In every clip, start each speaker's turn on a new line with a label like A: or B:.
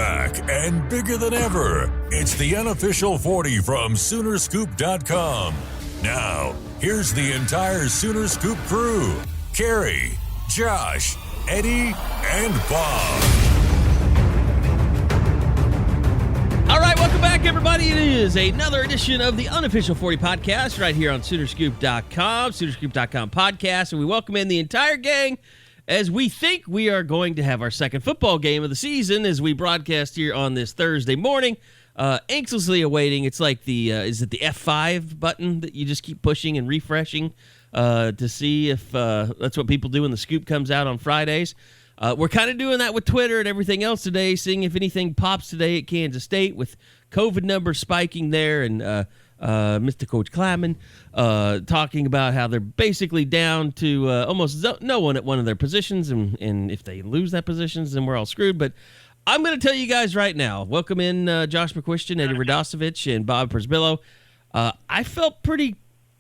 A: back and bigger than ever. It's the unofficial 40 from Soonerscoop.com. Now, here's the entire Sooner Scoop crew. Carrie, Josh, Eddie, and Bob.
B: All right, welcome back, everybody. It is another edition of the unofficial 40 podcast right here on Soonerscoop.com, Soonerscoop.com podcast, and we welcome in the entire gang as we think we are going to have our second football game of the season as we broadcast here on this Thursday morning. Anxiously awaiting. It's like the is it the F5 button that you just keep pushing and refreshing to see if that's what people do when the scoop comes out on Fridays. We're kind of doing that with Twitter and everything else today, seeing if anything pops today at Kansas State with COVID numbers spiking there, and Mr. Coach Kleiman talking about how they're basically down to almost no one at one of their positions, and if they lose that positions, then we're all screwed. But I'm going to tell you guys right now, welcome in Josh McCuistion, Eddie Radosevich, and Bob Przbillo. I felt pretty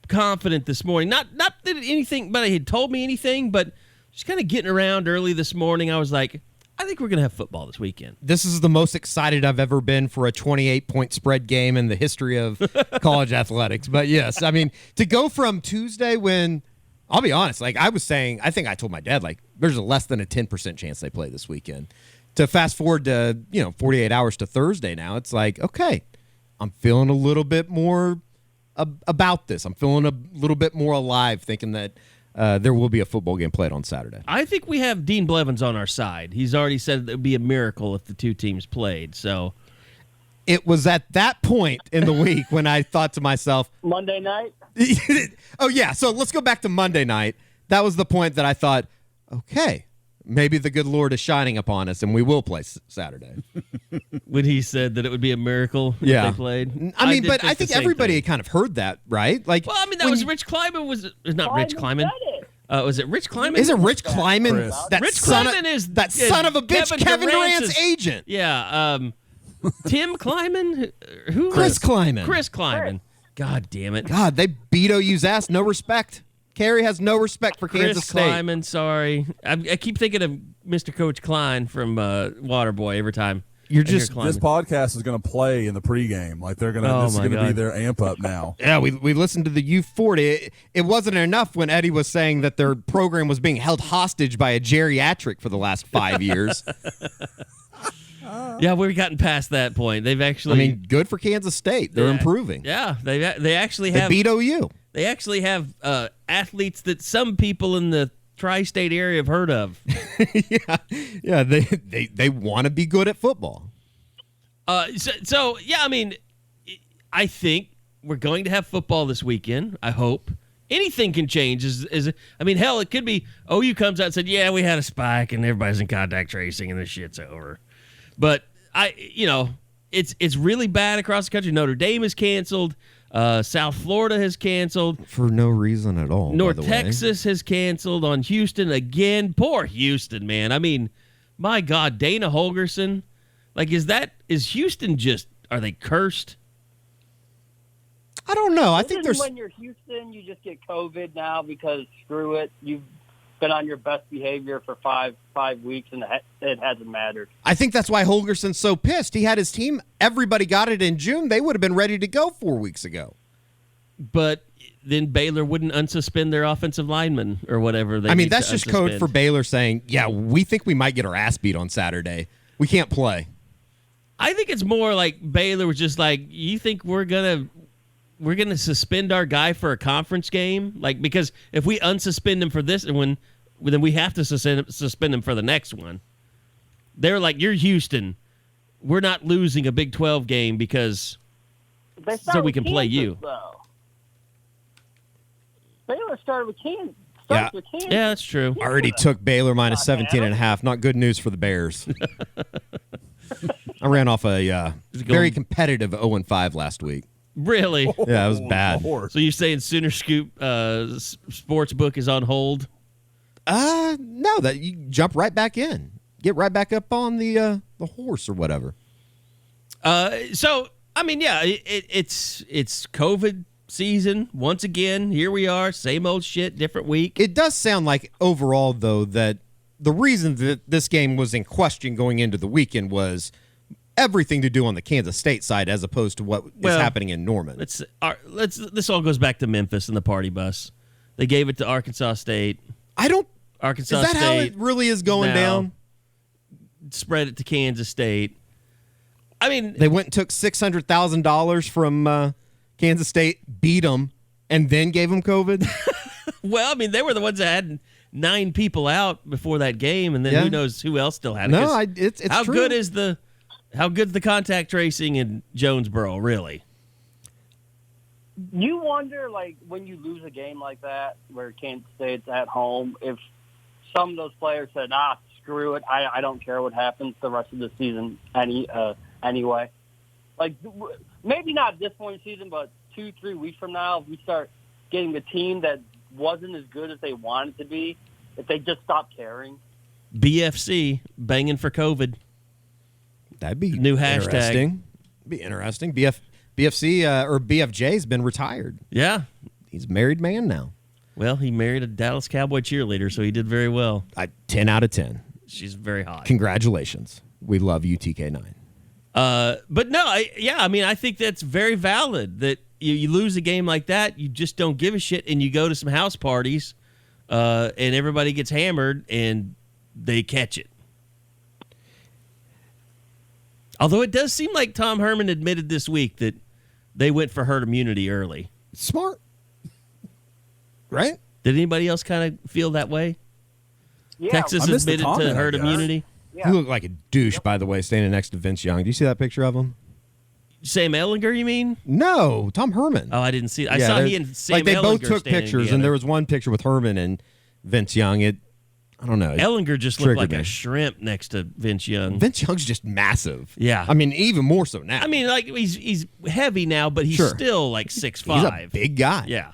B: confident this morning. Not that anybody had told me anything, but just kind of getting around early this morning, I was like, I think we're going to have football this weekend.
C: This is the most excited I've ever been for a 28-point spread game in the history of college athletics. But, yes, I mean, to go from Tuesday when, I'll be honest, like I was saying, I think I told my dad, like, there's a less than a 10% chance they play this weekend. To fast forward to, 48 hours to Thursday now, it's like, okay, I'm feeling a little bit more about this. I'm feeling a little bit more alive, thinking that there will be a football game played on Saturday.
B: I think we have Dean Blevins on our side. He's already said it would be a miracle if the two teams played. So
C: it was at that point in the week when I thought to myself,
D: Monday night?
C: Oh, yeah. So let's go back to Monday night. That was the point that I thought, okay, maybe the good Lord is shining upon us, and we will play Saturday.
B: When he said that it would be a miracle if they played.
C: I mean, but I think everybody had kind of heard that, right? Like,
B: well, I mean, that was Rich Kleiman. Was it not Rich Kleiman? Was it Rich Kleiman?
C: Is it Rich Kleiman?
B: Rich Kleiman is
C: that son of a bitch, Kevin Durant's agent.
B: Yeah. Tim Kleiman? Who?
C: Chris Kleiman.
B: Chris Kleiman. God damn it.
C: God, they beat OU's ass. No respect. Carrie has no respect for Kansas State.
B: Chris Kleiman, sorry. I keep thinking of Mr. Coach Klein from Waterboy every time.
E: This podcast is going to play in the pregame. Like they're going to. This is going to be their amp up now.
C: Yeah, we listened to the U40. It wasn't enough when Eddie was saying that their program was being held hostage by a geriatric for the last 5 years.
B: Yeah, we've gotten past that point. They've actually.
C: I mean, good for Kansas State. They're improving.
B: Yeah, they actually have.
C: They beat OU.
B: They actually have athletes that some people in the tri-state area have heard of.
C: yeah. They want to be good at football.
B: So yeah, I mean, I think we're going to have football this weekend. I hope. Anything can change. I mean, hell, it could be OU comes out and said, "Yeah, we had a spike and everybody's in contact tracing and this shit's over." But it's really bad across the country. Notre Dame is canceled. South Florida has canceled.
C: For no reason at all.
B: North Texas has canceled on Houston again. Poor Houston, man. I mean, my God, Dana Holgorsen. Like, is Houston just, are they cursed?
C: I don't know. I think there's.
D: When you're Houston, you just get COVID now because screw it. You've been on your best behavior for five weeks, and it hasn't mattered.
C: I think that's why Holgerson's so pissed. He had his team. Everybody got it in June. They would have been ready to go 4 weeks ago.
B: But then Baylor wouldn't unsuspend their offensive lineman or whatever.
C: That's just code for Baylor saying, yeah, we think we might get our ass beat on Saturday. We can't play.
B: I think it's more like Baylor was just like, you think we're gonna suspend our guy for a conference game? Like, because if we unsuspend him for this one, then we have to suspend him for the next one. They're like, you're Houston. We're not losing a Big 12 game because so we can play you.
D: Though. Baylor started with Kansas.
B: Yeah, that's true.
C: Already took Baylor minus 17.5. Not good news for the Bears. I ran off a very competitive 0-5 last week.
B: Really?
C: Yeah, it was bad.
B: So you're saying Sooner Scoop Sportsbook is on hold?
C: No, that you jump right back in. Get right back up on the horse or whatever.
B: So, I mean, yeah, it's COVID season. Once again, here we are, same old shit, different week.
C: It does sound like overall, though, that the reason that this game was in question going into the weekend was everything to do on the Kansas State side as opposed to what is happening in Norman.
B: This all goes back to Memphis and the party bus. They gave it to Arkansas State. Arkansas
C: Is that
B: State
C: how it really is going down?
B: Spread it to Kansas State. I mean,
C: they went and took $600,000 from Kansas State, beat them, and then gave them COVID.
B: Well, I mean, they were the ones that had 9 people out before that game, and then who knows who else still had it.
C: No, it's
B: how
C: true.
B: How good's the contact tracing in Jonesboro, really?
D: You wonder, like, when you lose a game like that, where Kansas State's at home, if some of those players said, screw it, I don't care what happens the rest of the season anyway. Like, maybe not this point in the season, but 2-3 weeks from now, if we start getting a team that wasn't as good as they wanted to be, if they just stop caring.
B: BFC, banging for COVID.
C: That'd be
B: new hashtag.
C: Interesting. Be interesting. BFC or BFJ's been retired.
B: Yeah.
C: He's a married man now.
B: Well, he married a Dallas Cowboy cheerleader, so he did very well.
C: 10 out of 10.
B: She's very hot.
C: Congratulations. We love you, TK9.
B: But no, I think that's very valid that you lose a game like that, you just don't give a shit, and you go to some house parties, and everybody gets hammered, and they catch it. Although it does seem like Tom Herman admitted this week that they went for herd immunity early.
C: Smart. Right?
B: Did anybody else kind of feel that way?
D: Yeah.
B: Texas admitted to herd immunity.
D: Yeah.
C: You look like a douche, by the way, standing next to Vince Young. Do you see that picture of him?
B: Sam Ehlinger, you mean?
C: No, Tom Herman.
B: Oh, I didn't see it. I saw he and Sam Ehlinger
C: they both took
B: standing
C: pictures,
B: together.
C: and there was one picture with Herman and Vince Young. I don't know.
B: Ehlinger just looked like a shrimp next to Vince Young.
C: Vince Young's just massive.
B: Yeah.
C: I mean, even more so now.
B: I mean, like, he's heavy now, but he's still like 6'5".
C: He's a big guy.
B: Yeah.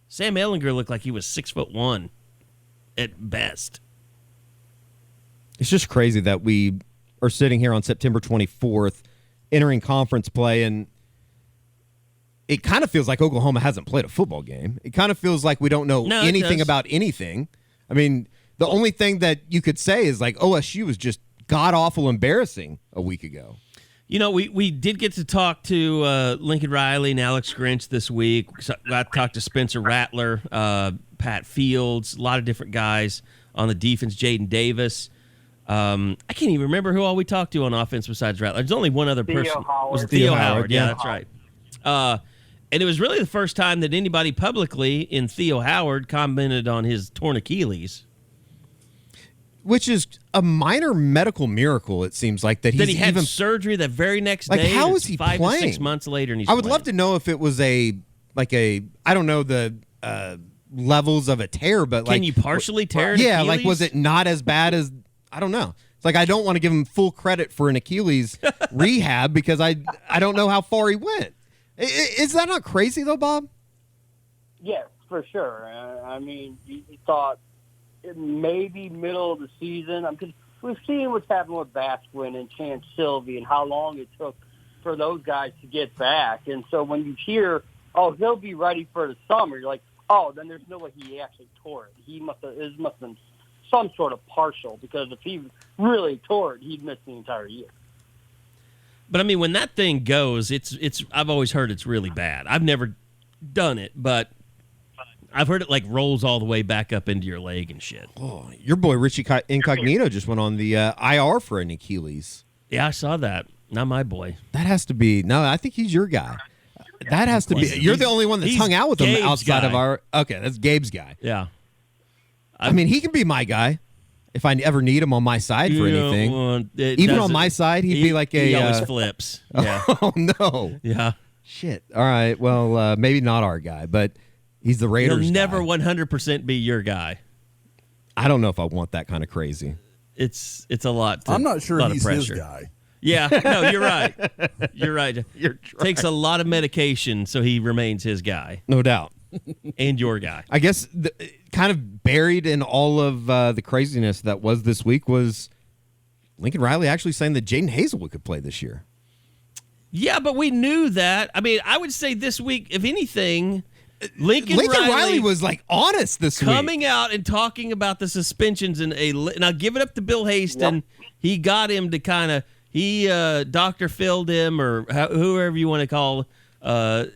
B: Sam Ehlinger looked like he was 6'1" at best.
C: It's just crazy that we are sitting here on September 24th, entering conference play, and it kind of feels like Oklahoma hasn't played a football game. It kind of feels like we don't know anything about anything. I mean, the only thing that you could say is like OSU was just god-awful embarrassing a week ago.
B: You know, we did get to talk to Lincoln Riley and Alex Grinch this week. Got to talk to Spencer Rattler, Pat Fields, a lot of different guys on the defense, Jaden Davis. I can't even remember who all we talked to on offense besides Rattler. There's only one other person.
D: Howard.
B: Was it Theo
C: Howard,
B: Howard? Yeah, that's right. And it was really the first time that anybody publicly in Theo Howard commented on his torn Achilles.
C: Which is a minor medical miracle, it seems like, that
B: he had surgery the very next day.
C: How is he
B: 5
C: playing?
B: to 6 months later, and he's
C: I would
B: playing.
C: love to know if it was I don't know the levels of a tear, but
B: Can you partially tear an
C: Yeah,
B: Achilles?
C: like was it not as bad as, I don't know. It's like I don't want to give him full credit for an Achilles rehab because I don't know how far he went. Is that not crazy though, Bob?
D: Yes, for sure. I mean, you thought maybe middle of the season. Because we've seen what's happened with Basquin and Chance Sylvie and how long it took for those guys to get back. And so when you hear, he'll be ready for the summer, you're like, then there's no way he actually tore it. It must have been some sort of partial, because if he really tore it, he'd miss the entire year.
B: But I mean, when that thing goes, it's. I've always heard it's really bad. I've never done it, but I've heard it like rolls all the way back up into your leg and shit.
C: Oh, your boy Richie Incognito just went on the IR for an Achilles.
B: Yeah, I saw that. Not my boy.
C: That has to be. No, I think he's your guy. That has to be. You're the only one that's hung out with him
B: Gabe's
C: outside
B: guy.
C: of our. Okay, that's Gabe's guy.
B: Yeah.
C: I mean, he can be my guy if I ever need him on my side for anything. Even on my side, he'd be like a.
B: He always flips. Yeah.
C: Oh no.
B: Yeah.
C: Shit. All right. Well, maybe not our guy, but he's the Raiders.
B: He'll never
C: guy.
B: 100% be your guy.
C: I don't know if I want that kind of crazy.
B: It's a lot.
E: I'm not sure
B: lot
E: he's
B: of
E: his
B: pressure.
E: guy.
B: Yeah. No, you're right. You're right. Takes a lot of medication, so he remains his guy
C: No doubt.
B: and your guy.
C: I guess kind of buried in all of the craziness that was this week was Lincoln Riley actually saying that Jaden Hazelwood could play this year.
B: Yeah, but we knew that. I mean, I would say this week, if anything, Lincoln
C: Riley was like honest this week.
B: coming out and talking about the suspensions and I'll give it up to Bill Haston. Yep. He got him to He Dr. Phil'd him, or whoever you want to call.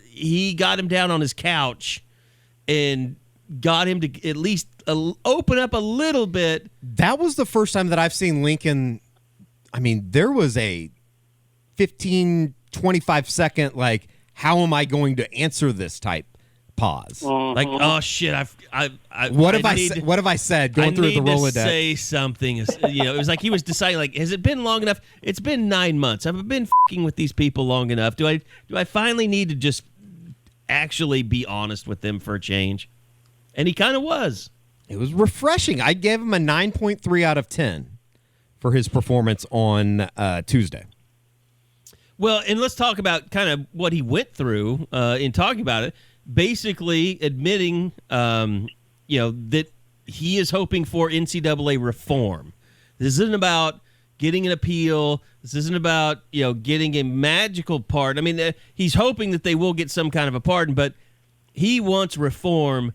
B: He got him down on his couch and got him to at least open up a little bit.
C: That was the first time that I've seen Lincoln. I mean, there was a 15, 25 second, like, how am I going to answer this type pause?
B: Like, oh shit,
C: what have I said? Going through the Rolodex.
B: Say something. It was like he was deciding, like, has it been long enough? It's been 9 months. I've been fucking with these people long enough. Do I finally need to just actually be honest with them for a change? And he kind of was.
C: It was refreshing. I gave him a 9.3 out of 10 for his performance on Tuesday.
B: Well, and let's talk about kind of what he went through in talking about it. Basically admitting, that he is hoping for NCAA reform. This isn't about getting an appeal. This isn't about, getting a magical pardon. I mean, he's hoping that they will get some kind of a pardon, but he wants reform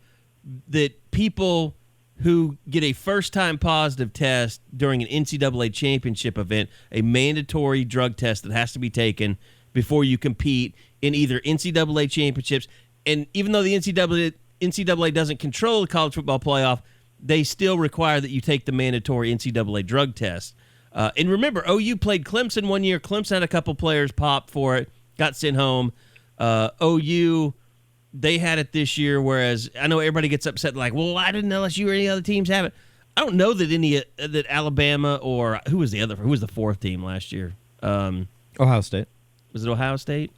B: that people who get a first-time positive test during an NCAA championship event, a mandatory drug test that has to be taken before you compete in either NCAA championships. And even though the NCAA doesn't control the college football playoff, they still require that you take the mandatory NCAA drug test. And remember, OU played Clemson one year. Clemson had a couple players pop for it, got sent home. OU, they had it this year, whereas I know everybody gets upset, like, well, why didn't LSU or any other teams have it? I don't know that that Alabama or who was the fourth team last year?
C: Ohio State.
B: Was it Ohio State?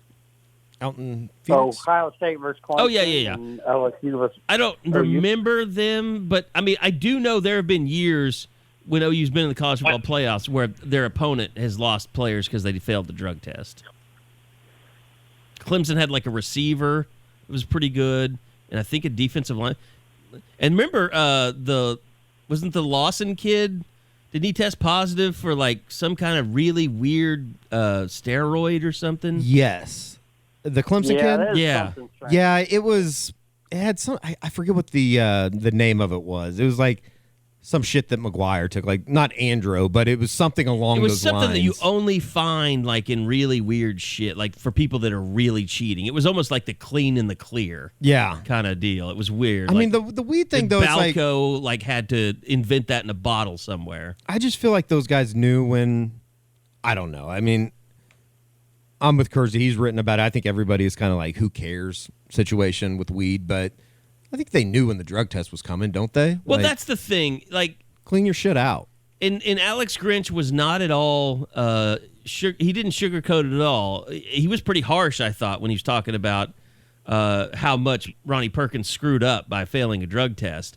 C: Out in Phoenix?
D: Ohio State versus Clemson.
B: Oh, yeah.
D: And LSU was
B: I don't remember them, but I mean, I do know there have been years when OU's been in the college football playoffs where their opponent has lost players because they failed the drug test. Clemson had like a receiver. It was pretty good, and I think a defensive line. And remember, wasn't the Lawson kid? Did he test positive for like some kind of really weird steroid or something?
C: Yes. The Clemson kid?
B: Yeah.
C: It had some, I forget what the name of it was. It was like some shit that McGuire took, like not Andro, but it was something along those lines.
B: It was something that you only find like in really weird shit, like for people that are really cheating. It was almost like the clean and the clear kind of deal. It was weird.
C: I mean, the weird thing though is
B: Balco had to invent that in a bottle somewhere.
C: I just feel like those guys knew when, I don't know. I mean, I'm with Kersey. He's written about it. I think everybody is kind of like, who cares situation with weed, but I think they knew when the drug test was coming, don't they?
B: Well, that's the thing. Like,
C: clean your shit out.
B: And Alex Grinch was not at all, he didn't sugarcoat it at all. He was pretty harsh, I thought, when he was talking about how much Ronnie Perkins screwed up by failing a drug test.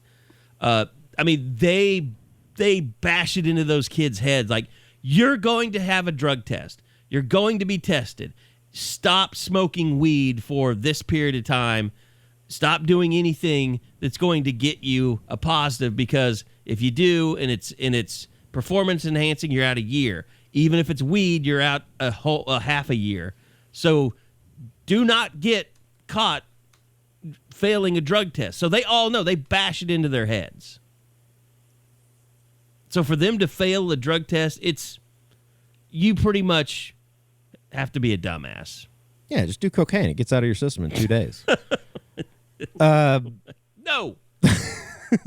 B: I mean, they bash it into those kids' heads. Like, you're going to have a drug test. You're going to be tested. Stop smoking weed for this period of time. Stop doing anything that's going to get you a positive, because if you do and it's performance enhancing, you're out a year. Even if it's weed, you're out a half a year. So do not get caught failing a drug test. So they all know. They bash it into their heads. So for them to fail a drug test, you pretty much have to be a dumbass.
C: Yeah, just do cocaine. It gets out of your system in 2 days.
B: No.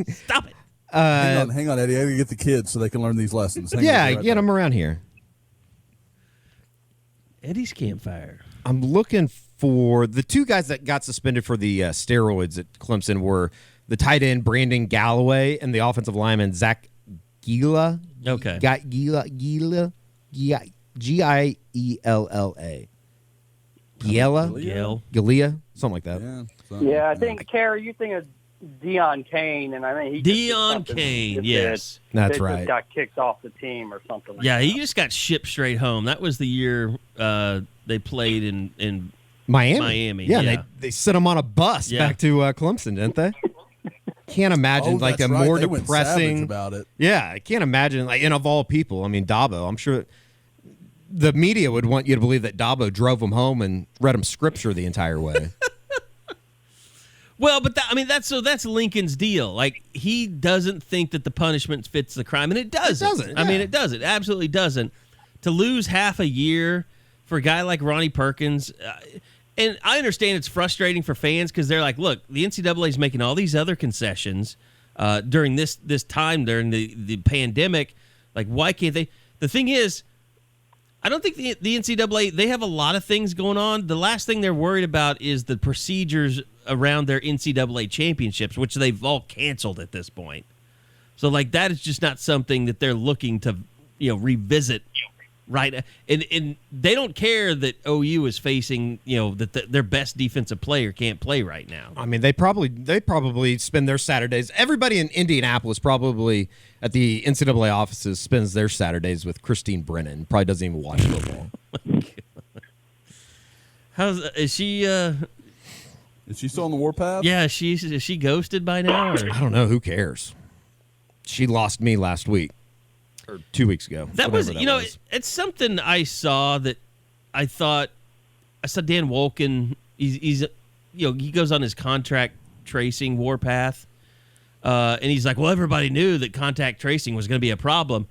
B: Stop it.
E: Hang on, Eddie. I gotta get the kids so they can learn these lessons.
C: Get them around here.
B: Eddie's campfire.
C: I'm looking for the two guys that got suspended for the steroids at Clemson were the tight end Brandon Galloway and the offensive lineman Zach Gila.
B: Okay.
C: Giella. Giella. Giella. Something like that.
D: Yeah, I think, Carrie, you think of Deion Kane, and I think
B: Deion Kane, yes.
C: That's right.
D: Just got kicked off the team or something like that.
B: Yeah, he just got shipped straight home. That was the year they played in Miami.
C: Yeah, they sent him on a bus back to Clemson, didn't they? Can't imagine more
E: they
C: depressing
E: went savage about it.
C: Yeah, I can't imagine, and of all people, I mean, Dabo, I'm sure the media would want you to believe that Dabo drove him home and read him scripture the entire way.
B: Well, but that's Lincoln's deal. Like, he doesn't think that the punishment fits the crime, and it doesn't.
C: It doesn't.
B: I mean, it doesn't. It absolutely doesn't. to lose half a year for a guy like Ronnie Perkins. And I understand it's frustrating for fans because they're like, look, the NCAA is making all these other concessions during this time, during the pandemic. Like, why can't they? The thing is, I don't think the NCAA, they have a lot of things going on. The last thing they're worried about is the procedures around their NCAA championships, which they've all canceled at this point. So, like, that is just not something that they're looking to, revisit. Right, and they don't care that OU is facing, that their best defensive player can't play right now.
C: I mean, they probably spend their Saturdays. Everybody in Indianapolis probably at the NCAA offices spends their Saturdays with Christine Brennan. Probably doesn't even watch football.
B: Is she?
E: Is she still on the warpath?
B: Yeah, is she ghosted by now? Or?
C: I don't know. Who cares? She lost me last week. Or 2 weeks ago.
B: That was. It's something I saw that I thought. I saw Dan Wolken. He's he goes on his contract tracing warpath, and he's like, well, everybody knew that contact tracing was going to be a problem,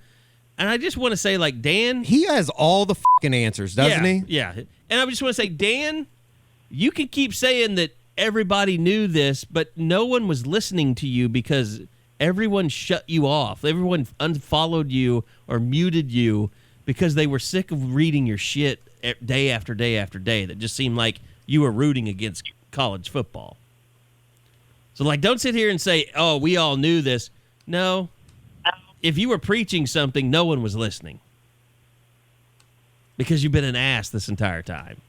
B: and I just want to say, like, Dan,
C: he has all the fucking answers, doesn't he?
B: Yeah, and I just want to say, Dan, you can keep saying that everybody knew this, but no one was listening to you because everyone shut you off. Everyone unfollowed you or muted you because they were sick of reading your shit day after day after day that just seemed like you were rooting against college football. So, like, don't sit here and say, oh, we all knew this. No. If you were preaching something, no one was listening because you've been an ass this entire time.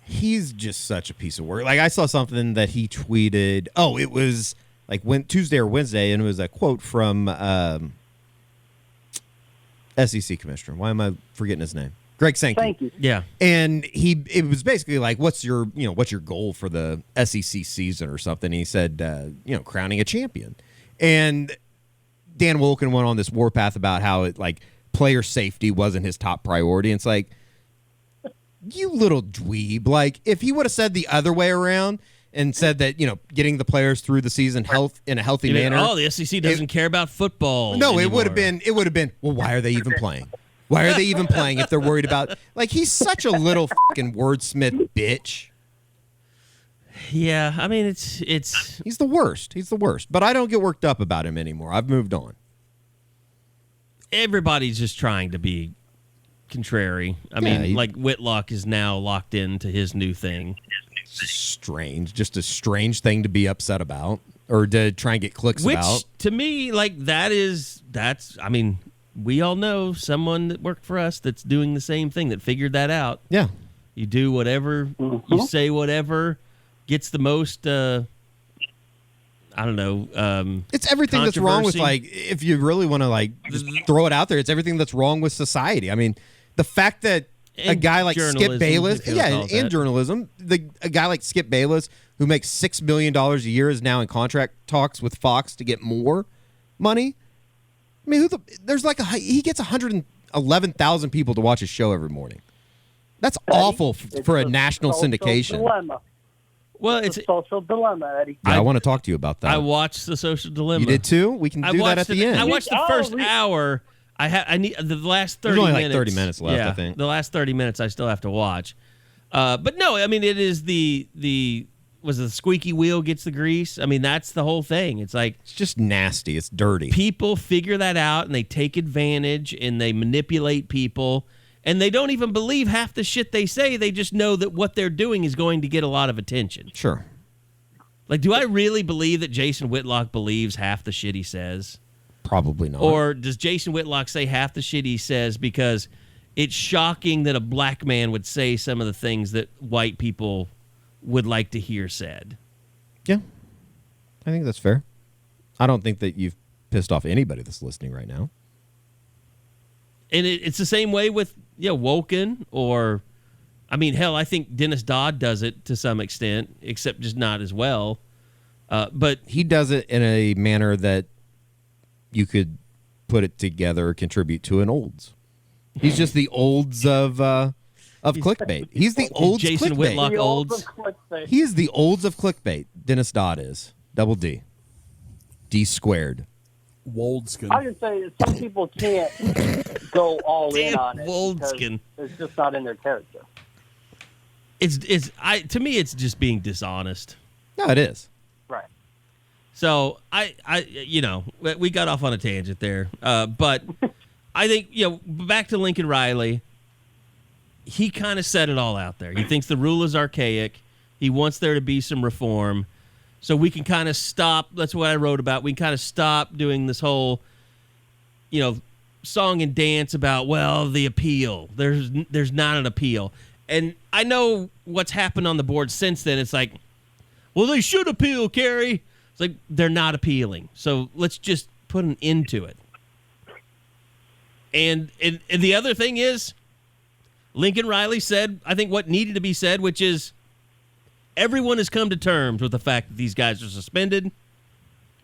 C: He's just such a piece of work. Like, I saw something that he tweeted. Oh, it was like Tuesday or Wednesday, and it was a quote from SEC commissioner. Why am I forgetting his name? Greg Sankey.
D: Thank you.
B: Yeah.
C: And it was basically like, what's your goal for the SEC season or something? And he said, crowning a champion. And Dan Wolken went on this warpath about how player safety wasn't his top priority. And it's like, you little dweeb. Like, if he would have said the other way around and said that, getting the players through the season in a healthy manner.
B: Oh, the SEC doesn't care about football.
C: No,
B: anymore.
C: it would have been, well, why are they even playing? Why are they even playing if they're worried about, he's such a little fucking wordsmith bitch.
B: Yeah, I mean, it's
C: he's the worst. He's the worst. But I don't get worked up about him anymore. I've moved on.
B: Everybody's just trying to be contrary. I mean, Whitlock is now locked into his new thing.
C: Strange. Just a strange thing to be upset about or to try and get clicks about.
B: Which, to me, that's, I mean, we all know someone that worked for us that's doing the same thing, that figured that out.
C: Yeah.
B: You do whatever, you say whatever, gets the most, I don't know.
C: It's everything that's wrong with, if you really want to, just throw it out there, it's everything that's wrong with society. I mean, the fact that a guy like Skip Bayless, and journalism, a guy like Skip Bayless, who makes $6 million a year, is now in contract talks with Fox to get more money. I mean, he gets 111,000 people to watch his show every morning. That's awful for a national syndication.
D: Dilemma.
B: Well, it's
D: a social dilemma, Eddie.
C: Yeah, I want to talk to you about that.
B: I watched The Social Dilemma.
C: You did too? We can do that at the end.
B: I watched the first hour. I need the last 30
C: minutes.
B: There's only
C: 30 minutes left, I think.
B: The last 30 minutes I still have to watch. But no, I mean, it is the squeaky wheel gets the grease? I mean, that's the whole thing. It's
C: just nasty. It's dirty.
B: People figure that out, and they take advantage, and they manipulate people, and they don't even believe half the shit they say. They just know that what they're doing is going to get a lot of attention.
C: Sure.
B: Do I really believe that Jason Whitlock believes half the shit he says?
C: Probably not.
B: Or does Jason Whitlock say half the shit he says because it's shocking that a black man would say some of the things that white people would like to hear said?
C: Yeah. I think that's fair. I don't think that you've pissed off anybody that's listening right now.
B: And it's the same way with Woken, or, I mean, hell, I think Dennis Dodd does it to some extent, except just not as well. But
C: he does it in a manner that you could put it together or contribute to an olds. He's just the olds of clickbait. He's the olds
B: Jason
C: clickbait.
B: Whitlock olds.
C: He is the olds of clickbait. Dennis Dodd is. Double D. D squared.
E: Woldskin.
D: I just say that some people can't go all in on it
B: Woldskin.
D: because it's just not in their character.
B: To me, it's just being dishonest.
C: No, it is.
D: Right.
B: So we got off on a tangent there, but I think back to Lincoln Riley. He kind of said it all out there. He thinks the rule is archaic. He wants there to be some reform, so we can kind of stop. That's what I wrote about. We can kind of stop doing this whole, song and dance about the appeal. There's not an appeal, and I know what's happened on the board since then. It's like, well, they should appeal, Kerry. It's like they're not appealing, so let's just put an end to it. And the other thing is, Lincoln Riley said, I think what needed to be said, which is everyone has come to terms with the fact that these guys are suspended.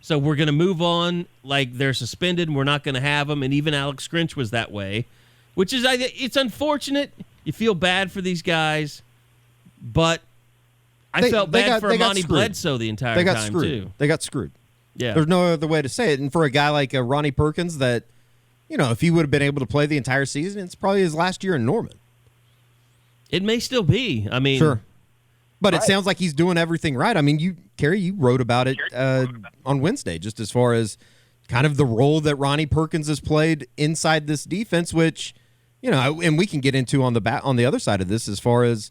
B: So we're going to move on like they're suspended and we're not going to have them. And even Alex Grinch was that way, which is, it's unfortunate. You feel bad for these guys, but I felt bad for Monty Bledsoe the entire time, too.
C: They got screwed.
B: Yeah.
C: There's no other way to say it. And for a guy like Ronnie Perkins that, if he would have been able to play the entire season, it's probably his last year in Norman.
B: It may still be. I mean,
C: sure. But it sounds like he's doing everything right. I mean, Kerry, you wrote about it on Wednesday, just as far as kind of the role that Ronnie Perkins has played inside this defense, which, and we can get into on the other side of this as far as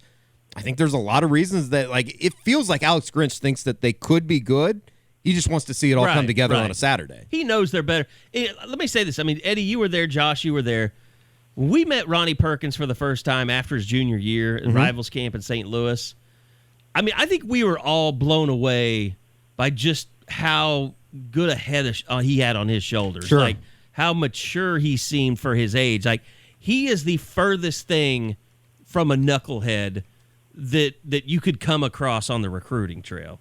C: I think there's a lot of reasons that, it feels like Alex Grinch thinks that they could be good. He just wants to see it all come together on a Saturday.
B: He knows they're better. Let me say this. I mean, Eddie, you were there. Josh, you were there. When we met Ronnie Perkins for the first time after his junior year at Rivals Camp in St. Louis, I mean, I think we were all blown away by just how good a head he had on his shoulders.
C: Sure.
B: Like, how mature he seemed for his age. Like, he is the furthest thing from a knucklehead that you could come across on the recruiting trail.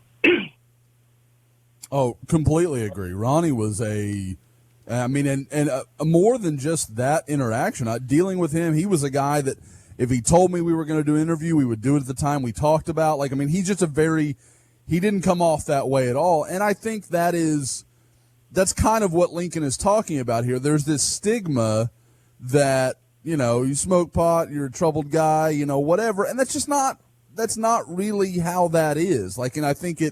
E: Oh, completely agree. Ronnie was more than just that interaction. Dealing with him, he was a guy that if he told me we were going to do an interview, we would do it at the time we talked about. He's just he didn't come off that way at all. And I think that's kind of what Lincoln is talking about here. There's this stigma that, you smoke pot, you're a troubled guy, whatever. And that's not really how that is. And I think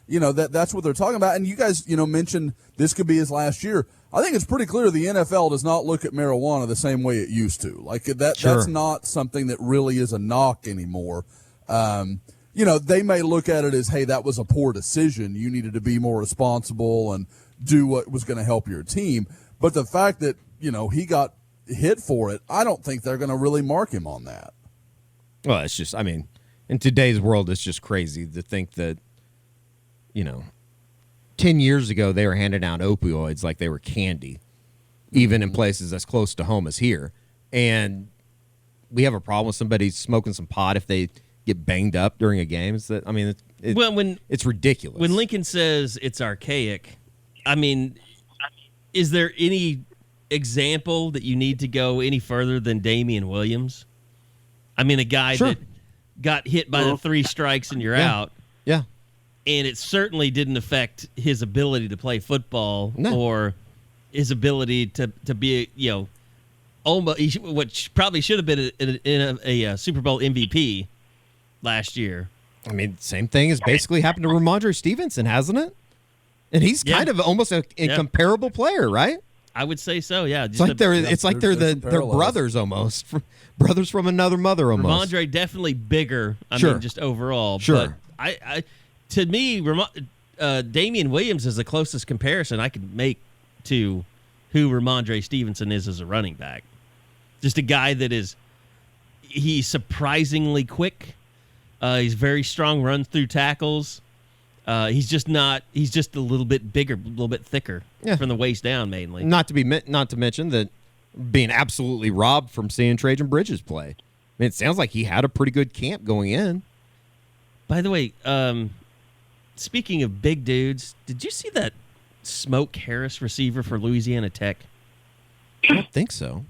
E: that's what they're talking about. And you guys, mentioned this could be his last year. I think it's pretty clear the NFL does not look at marijuana the same way it used to. That's not something that really is a knock anymore. They may look at it as, hey, that was a poor decision. You needed to be more responsible and do what was going to help your team. But the fact that, he got hit for it, I don't think they're going to really mark him on that.
C: Well, it's just, in today's world, it's just crazy to think that, 10 years ago, they were handing out opioids like they were candy, even in places as close to home as here. And we have a problem with somebody smoking some pot if they get banged up during a game. It's ridiculous.
B: When Lincoln says it's archaic, is there any example that you need to go any further than Damian Williams? A guy that got hit by the 3 strikes and you're out.
C: Yeah.
B: And it certainly didn't affect his ability to play football or his ability to be, almost which probably should have been in a Super Bowl MVP last year.
C: Same thing has basically happened to Ramondre Stevenson, hasn't it? And he's kind of almost a comparable player, right?
B: I would say so. Yeah,
C: it's like they're brothers almost, brothers from another mother almost.
B: Ramondre definitely bigger. Just overall.
C: Sure.
B: But to me, Damian Williams is the closest comparison I can make to who Ramondre Stevenson is as a running back. Just a guy that he's surprisingly quick. He's very strong, runs through tackles. He's just a little bit bigger, a little bit thicker from the waist down mainly.
C: Not to mention that being absolutely robbed from seeing Trajan Bridges play. It sounds like he had a pretty good camp going in.
B: By the way, speaking of big dudes, did you see that Smoke Harris receiver for Louisiana Tech?
C: I don't think so.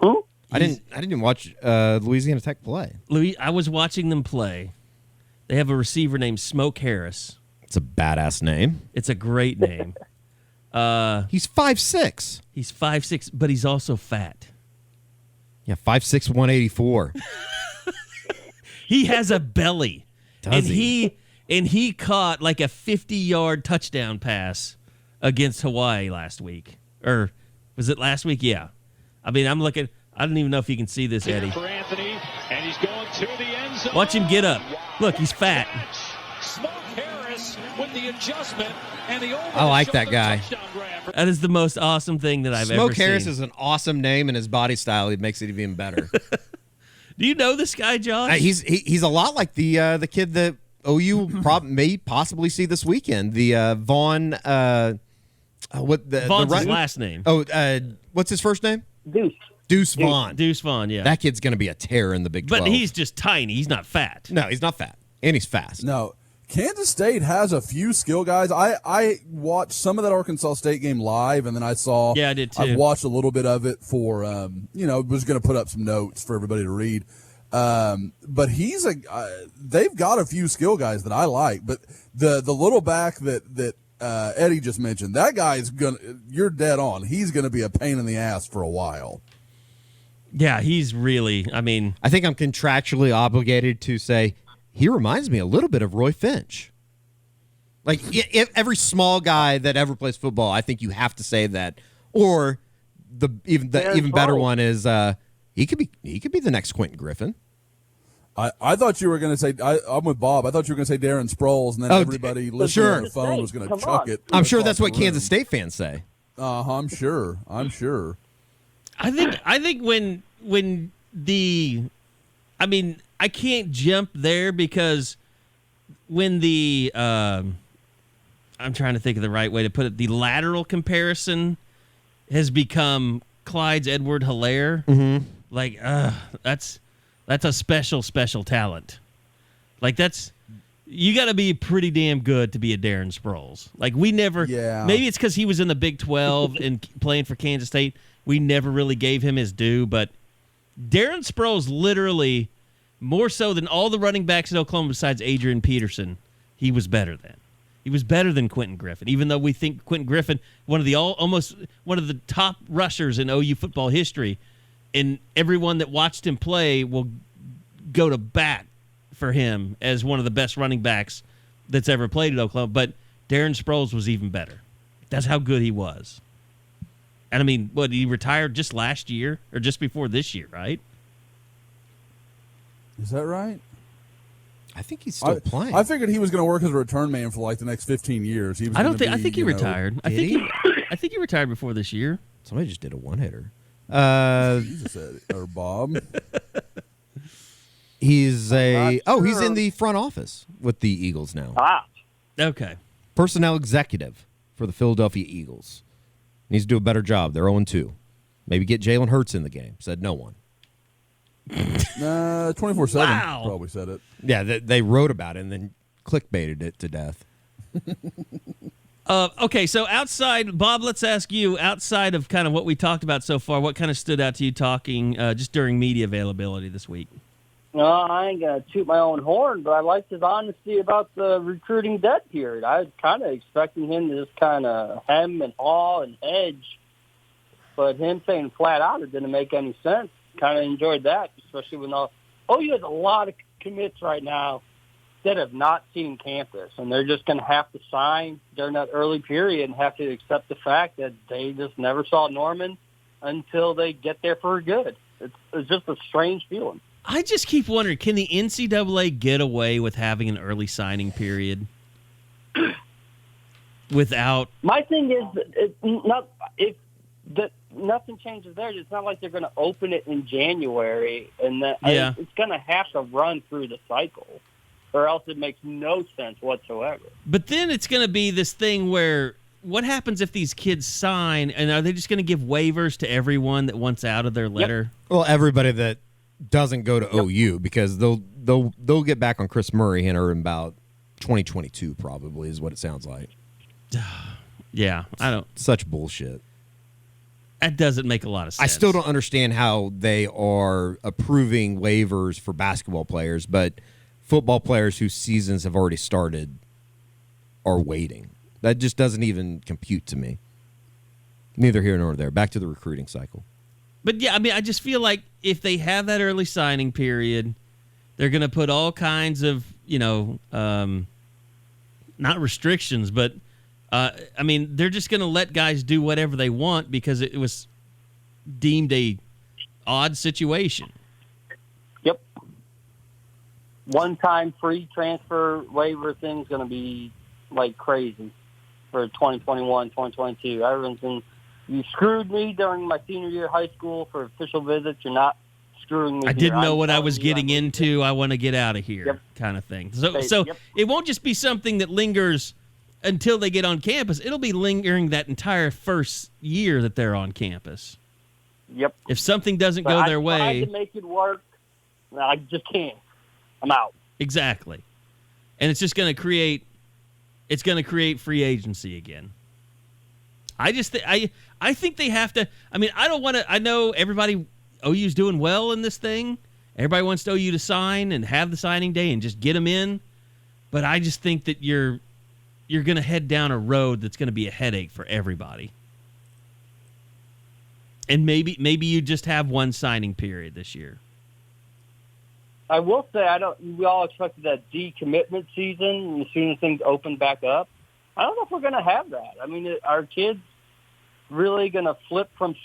D: Who?
C: I didn't watch Louisiana Tech play.
B: I was watching them play. They have a receiver named Smoke Harris.
C: It's a badass name.
B: It's a great name.
C: He's 5'6".
B: He's 5'6", but he's also fat.
C: Yeah, 5'6", 184.
B: He has a belly.
C: Does he?
B: And he caught like a 50-yard touchdown pass against Hawaii last week. Or was it last week? Yeah. I mean, I'm looking. I don't even know if you can see this, Eddie.
F: For Anthony, and he's going to the end zone.
B: Watch him get up. Look, he's fat.
F: Smoke Harris with the adjustment and the
C: I like that guy.
B: That is the most awesome thing that I've ever seen.
C: Smoke Harris is an awesome name, and his body style it makes it even better.
B: Do you know this guy, Josh?
C: He's a lot like the kid that OU may possibly see this weekend. The Vaughn.
B: Vaughn's his last name.
C: Oh, what's his first name? Deuce Vaughn.
B: Deuce Vaughn, yeah.
C: That kid's going to be a tear in the Big 12.
B: But he's just tiny. He's not fat.
C: No, he's not fat. And he's fast.
E: No. Kansas State has a few skill guys. I watched some of that Arkansas State game live, and then I saw.
B: Yeah, I did too.
E: I watched a little bit of it for, was going to put up some notes for everybody to read. But they've got a few skill guys that I like. But the little back that Eddie just mentioned, that guy you're dead on. He's going to be a pain in the ass for a while.
B: Yeah, he's really, I
C: think I'm contractually obligated to say he reminds me a little bit of Roy Finch. Like, if every small guy that ever plays football, I think you have to say that. Or the even better one is he could be the next Quentin Griffin.
E: I thought you were going to say I'm with Bob. I thought you were going to say Darren Sproles, and then everybody listening on the phone was going to chuck it.
C: I'm sure that's what Kansas State fans say.
E: I'm sure.
B: I think when I can't jump there because when the I'm trying to think of the right way to put it, the lateral comparison has become Clyde's Edward Hilaire.
C: Mm-hmm.
B: Like, that's a special talent. Like, you got to be pretty damn good to be a Darren Sproles. Like, we never.
E: Yeah.
B: Maybe it's because he was in the Big 12 and playing for Kansas State. We never really gave him his due, but Darren Sproles literally, more so than all the running backs in Oklahoma besides Adrian Peterson, he was better than. He was better than Quentin Griffin, even though we think Quentin Griffin, almost one of the top rushers in OU football history, and everyone that watched him play will go to bat for him as one of the best running backs that's ever played at Oklahoma. But Darren Sproles was even better. That's how good he was. And he retired just last year or just before this year, right?
E: Is that right?
C: I think he's still playing.
E: I figured he was going to work as a return man for like the next 15 years.
B: I think he retired. I think he retired before this year.
C: Somebody just did a one-hitter.
E: Jesus, or Bob.
C: He's in the front office with the Eagles now.
B: Okay.
C: Personnel executive for the Philadelphia Eagles. Needs to do a better job. They're 0-2. Maybe get Jalen Hurts in the game. Said no one.
E: 24/7
B: Wow.
E: probably said it.
C: Yeah, they wrote about it and then clickbaited it to death.
B: Okay, so Bob, let's ask you, outside of kind of what we talked about so far, what kind of stood out to you talking just during media availability this week?
D: No, I ain't going to toot my own horn, but I liked his honesty about the recruiting debt period. I was kind of expecting him to just kind of hem and haw and hedge, but him saying flat out it didn't make any sense. Kind of enjoyed that, especially when OU has a lot of commits right now that have not seen campus, and they're just going to have to sign during that early period and have to accept the fact that they just never saw Norman until they get there for good. It's just a strange feeling.
B: I just keep wondering, can the NCAA get away with having an early signing period without?
D: My thing is, nothing changes there. It's not like they're going to open it in January, and it's going to have to run through the cycle, or else it makes no sense whatsoever.
B: But then it's going to be this thing where, what happens if these kids sign, and are they just going to give waivers to everyone that wants out of their letter?
C: Yep. Well, everybody that doesn't go to OU, because they'll get back on Chris Murray in about 2022 probably is what it sounds like.
B: Yeah, I don't.
C: Such bullshit.
B: That doesn't make a lot of sense.
C: I still don't understand how they are approving waivers for basketball players, but football players whose seasons have already started are waiting. That just doesn't even compute to me. Neither here nor there. Back to the recruiting cycle.
B: But yeah, I mean, I just feel like if they have that early signing period, they're going to put all kinds of, not restrictions, but I mean, they're just going to let guys do whatever they want because it was deemed a odd situation.
D: Yep. One-time free transfer waiver thing's going to be like crazy for 2021, 2022. Everyone's been, you screwed me during my senior year of high school for official visits. You're not screwing me.
B: I didn't know what I was getting into. I want to get out of here, kind of thing. So it won't just be something that lingers until they get on campus. It'll be lingering that entire first year that they're on campus.
D: Yep.
B: If something doesn't go their way,
D: I tried to make it work. I just can't. I'm out.
B: Exactly. And it's just going to create. It's going to create free agency again. I think they have to. I mean, I don't want to. I know everybody. OU's doing well in this thing. Everybody wants OU to sign and have the signing day and just get them in. But I just think that you're going to head down a road that's going to be a headache for everybody. And maybe you just have one signing period this year.
D: I will say we all expected that decommitment season as soon as things open back up. I don't know if we're going to have that. I mean, are kids really going to flip from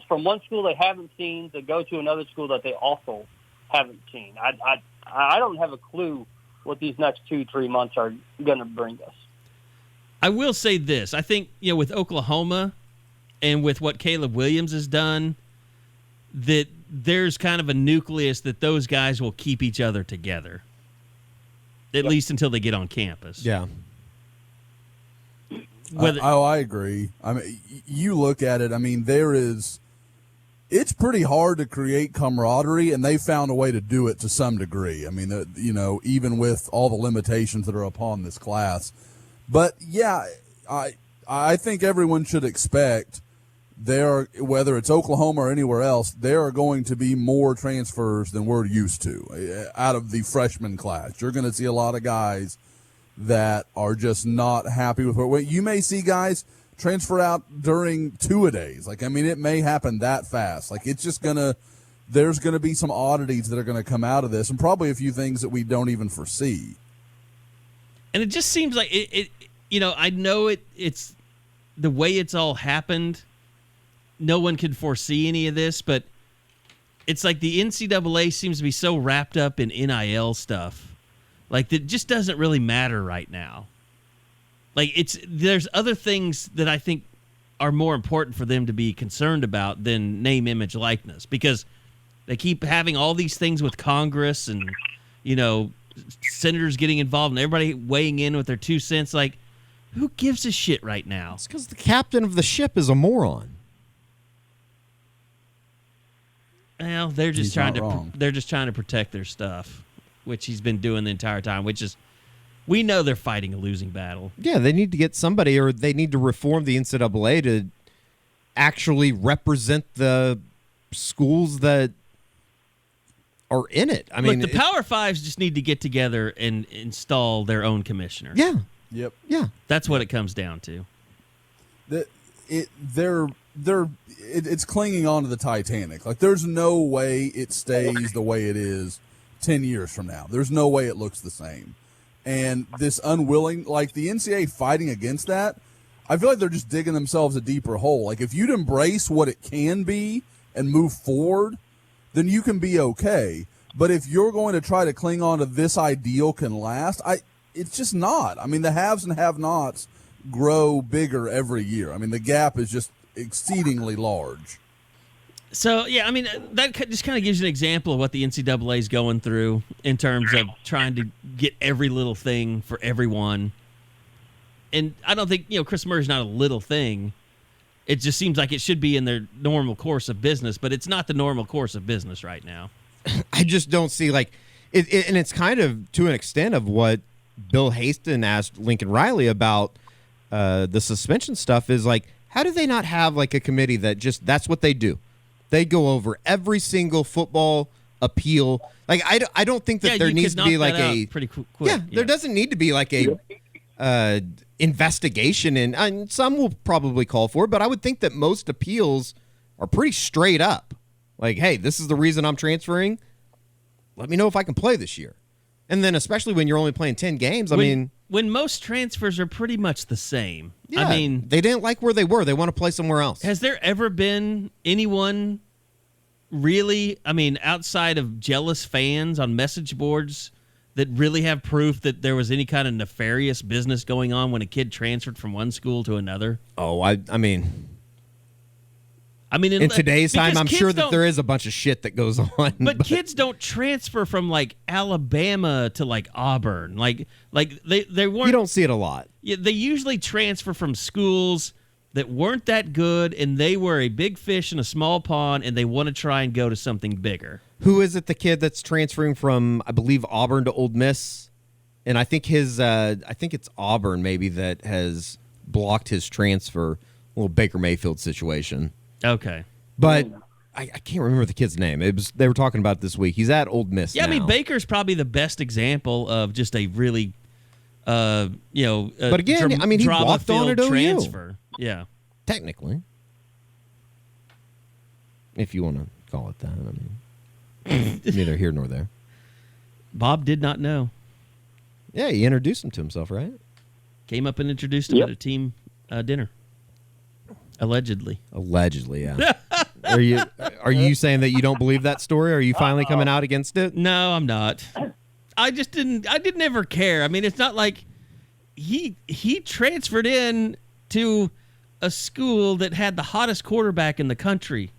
D: one school they haven't seen to go to another school that they also haven't seen? I don't have a clue what these next 2-3 months are going to bring us.
B: I will say this. I think, with Oklahoma and with what Caleb Williams has done, that there's kind of a nucleus that those guys will keep each other together, at least until they get on campus.
C: Yeah.
E: I agree. I mean, you look at it. I mean, it's pretty hard to create camaraderie, and they found a way to do it to some degree. I mean, even with all the limitations that are upon this class. But yeah, I think everyone should expect whether it's Oklahoma or anywhere else, there are going to be more transfers than we're used to out of the freshman class. You're going to see a lot of guys that are just not happy with what you may see guys transfer out during two-a-days. Like, I mean, it may happen that fast. Like, it's just there's going to be some oddities that are going to come out of this, and probably a few things that we don't even foresee.
B: And it just seems like I know it's the way it's all happened. No one could foresee any of this, but it's like the NCAA seems to be so wrapped up in NIL stuff. Like, that just doesn't really matter right now. Like, there's other things that I think are more important for them to be concerned about than name, image, likeness, because they keep having all these things with Congress and, senators getting involved and everybody weighing in with their 2 cents. Like, who gives a shit right now?
C: It's because the captain of the ship is a moron.
B: Well, they're just trying to protect their stuff, which he's been doing the entire time, which is, we know they're fighting a losing battle.
C: Yeah, they need to get somebody, or they need to reform the NCAA to actually represent the schools that are in it. I mean,
B: the Power Fives just need to get together and install their own commissioner.
C: Yeah.
E: Yep.
C: Yeah.
B: That's what it comes down to.
E: It's clinging on to the Titanic. Like, there's no way it stays the way it is 10 years from now. There's no way it looks the same. And this unwilling, like the NCAA fighting against that, I feel like they're just digging themselves a deeper hole. Like, if you'd embrace what it can be and move forward, then you can be okay. But if you're going to try to cling on to this ideal can last, it's just not. I mean, the haves and have-nots grow bigger every year. I mean, the gap is just exceedingly large.
B: So, yeah, I mean, that just kind of gives you an example of what the NCAA is going through in terms of trying to get every little thing for everyone. And I don't think, Chris Murray's not a little thing. It just seems like it should be in their normal course of business, but it's not the normal course of business right now.
C: I just don't see, like, and it's kind of to an extent of what Bill Haston asked Lincoln Riley about the suspension stuff is, like, how do they not have, like, a committee that just, that's what they do? They go over every single football appeal. Like, I don't think that there needs to be like a
B: pretty quick.
C: Yeah, there doesn't need to be like a investigation in, and some will probably call for it, but I would think that most appeals are pretty straight up. Like, hey, this is the reason I'm transferring. Let me know if I can play this year. And then especially when you're only playing 10 games, when
B: most transfers are pretty much the same.
C: Yeah, they didn't like where they were. They want to play somewhere else.
B: Has there ever been anyone really, outside of jealous fans on message boards that really have proof that there was any kind of nefarious business going on when a kid transferred from one school to another?
C: Oh, in today's time, I'm sure that there is a bunch of shit that goes on.
B: But kids don't transfer from like Alabama to like Auburn. Like they weren't.
C: You don't see it a lot.
B: Yeah, they usually transfer from schools that weren't that good, and they were a big fish in a small pond, and they want to try and go to something bigger.
C: Who is it? The kid that's transferring from, I believe, Auburn to Ole Miss, and I think it's Auburn maybe that has blocked his transfer. A little Baker Mayfield situation.
B: Okay.
C: But I can't remember the kid's name. They were talking about it this week. He's at Ole Miss now.
B: Baker's probably the best example of just a really, but
C: again, he walked on at OU.
B: Transfer. Yeah.
C: Technically. If you want to call it that. Neither here nor there.
B: Bob did not know.
C: Yeah, he introduced him to himself, right?
B: Came up and introduced him at a team dinner. Allegedly, yeah. Are you saying that you don't believe that story? Are you finally coming out against it? No, I'm not. I didn't ever care. It's not like he transferred in to a school that had the hottest quarterback in the country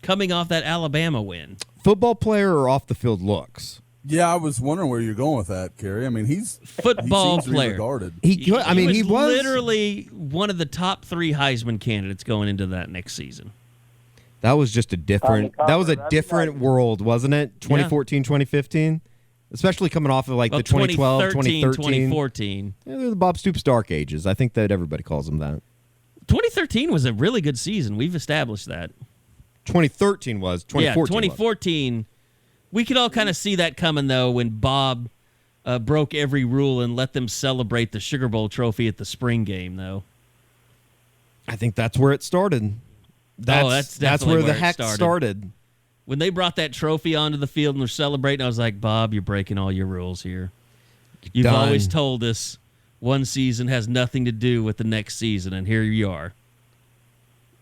B: coming off that Alabama win.
C: Football player or off the field looks?
E: Yeah, I was wondering where you're going with that, Kerry.
B: He's football player. He was literally one of the top 3 Heisman candidates going into that next season.
C: That was just a different. That was a different world, wasn't it? 2014, 2015, especially coming off of the 2012, 2013,
B: 2014.
C: Yeah, they're the Bob Stoops dark ages. I think that everybody calls them that.
B: 2013 was a really good season. We've established that.
C: 2013 was. 2014
B: 2014. We could all kind of see that coming, though, when Bob broke every rule and let them celebrate the Sugar Bowl trophy at the spring game, though.
C: I think that's where it started. That's where the heck started.
B: When they brought that trophy onto the field and they're celebrating, I was like, Bob, you're breaking all your rules here. You've always told us one season has nothing to do with the next season, and here you are.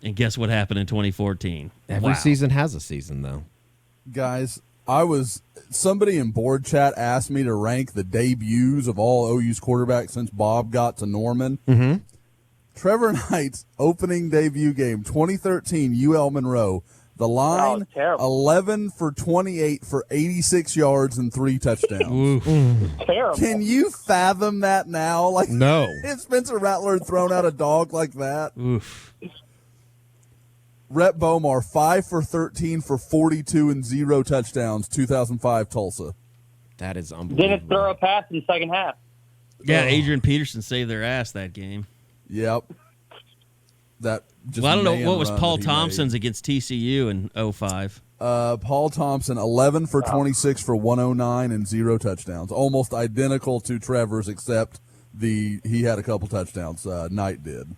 B: And guess what happened in 2014?
C: Every season has a season, though.
E: Guys, somebody in board chat asked me to rank the debuts of all OU's quarterbacks since Bob got to Norman.
C: Mm-hmm.
E: Trevor Knight's opening debut game, 2013 UL Monroe. The line, 11 for 28 for 86 yards and 3 touchdowns.
D: Terrible.
E: Can you fathom that now?
C: No.
E: If Spencer Rattler had thrown out a dog like that.
B: Oof.
E: Rhett Bomar, 5 for 13 for 42 and 0 touchdowns, 2005 Tulsa.
C: That is unbelievable.
D: Didn't throw a pass in the second half.
B: Yeah, Adrian Peterson saved their ass that game.
E: Yep. I
B: don't know what was Paul Thompson's against TCU in 05.
E: Paul Thompson, 11 for 26 for 109 and 0 touchdowns. Almost identical to Trevor's, except he had a couple touchdowns. Knight did.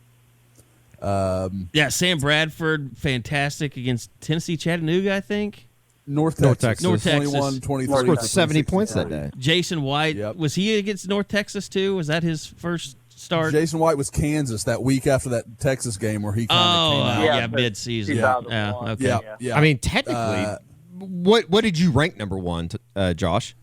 B: Sam Bradford, fantastic against Tennessee Chattanooga, I think.
E: North Texas.
C: 21-23. Scored 70 points that day.
B: Jason White, was he against North Texas too? Was that his first start?
E: Jason White was Kansas that week after that Texas game where he kind of came out.
B: Mid-season.
E: Yeah.
C: Technically, what did you rank number 1, Josh?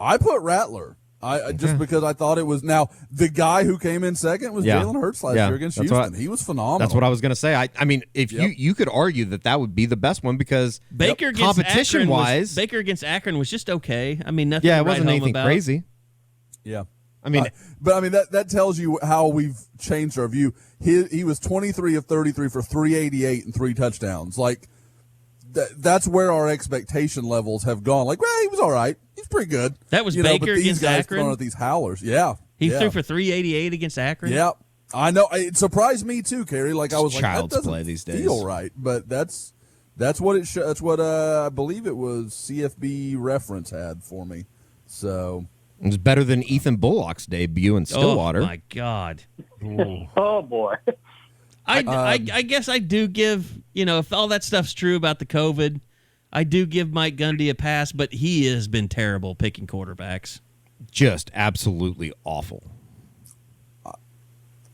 E: I put Rattler. Because I thought it was now the guy who came in second was Jalen Hurts last year against Houston. He was phenomenal.
C: That's what I was going to say. If you could argue that would be the best one because
B: Baker
C: competition wise,
B: Baker against Akron was just okay. Nothing. Yeah,
C: it wasn't anything crazy.
E: Yeah, that tells you how we've changed our view. He was 23 of 33 for 388 and 3 touchdowns. That's where our expectation levels have gone. He was all right. He's pretty good.
B: That was Baker against Akron.
E: Throwing at these howlers. Yeah,
B: he threw for 388 against Akron.
E: Yeah, I know. It surprised me too, Kerry. I was
C: child's
E: that doesn't
C: play these days.
E: Feel right, but that's what it. That's what I believe it was. CFB reference had for me. So
C: It was better than Ethan Bullock's debut in Stillwater.
B: Oh, my God.
D: Oh, boy.
B: I guess I do give, if all that stuff's true about the COVID, I do give Mike Gundy a pass, but he has been terrible picking quarterbacks.
C: Just absolutely awful.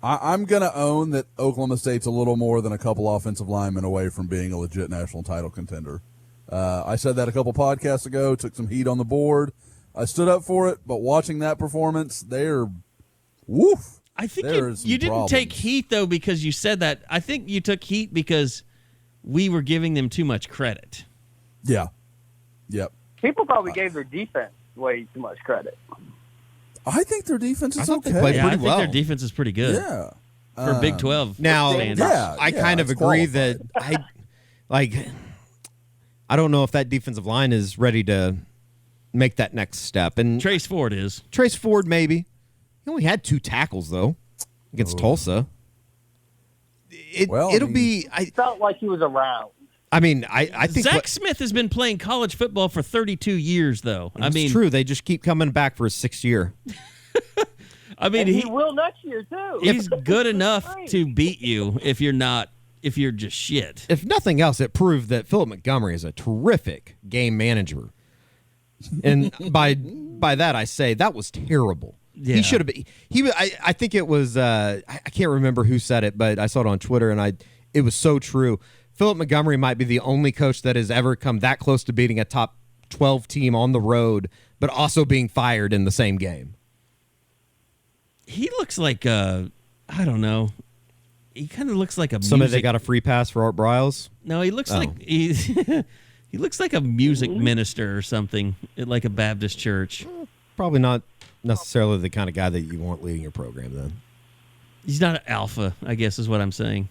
E: I'm going to own that Oklahoma State's a little more than a couple offensive linemen away from being a legit national title contender. I said that a couple podcasts ago, took some heat on the board. I stood up for it, but watching that performance, they're woof.
B: I think you didn't take heat, though, because you said that. I think you took heat because we were giving them too much credit.
E: Yeah. Yep.
D: People probably gave their defense way too much credit.
E: I think their defense is okay.
C: They played
B: I
C: pretty
B: think
C: well.
B: their defense is pretty good.
E: Yeah.
B: For Big 12.
C: Now,
B: standards.
C: I kind of agree
E: qualified.
C: that I don't know if that defensive line is ready to make that next step. And
B: Trace Ford is.
C: Trace Ford, maybe. He only had 2 tackles, though, against Tulsa. It'll be... I
D: Felt like he was around.
C: I think...
B: Zach Smith has been playing college football for 32 years, though.
C: It's true. They just keep coming back for his 6th year.
D: And he will next year, too.
B: He's good enough to beat you if you're just shit.
C: If nothing else, it proved that Philip Montgomery is a terrific game manager. And by that, I say that was terrible.
B: Yeah.
C: He should have been. I think it was. I can't remember who said it, but I saw it on Twitter, and it was so true. Philip Montgomery might be the only coach that has ever come that close to beating a top 12 team on the road, but also being fired in the same game.
B: He looks like I don't know. He kind of looks like a
C: Somebody that got a free pass for Art Briles?
B: No, he looks like he looks like a music minister or something, like a Baptist church.
C: Probably not necessarily the kind of guy that you want leading your program then.
B: He's not an alpha, I guess is what I'm saying.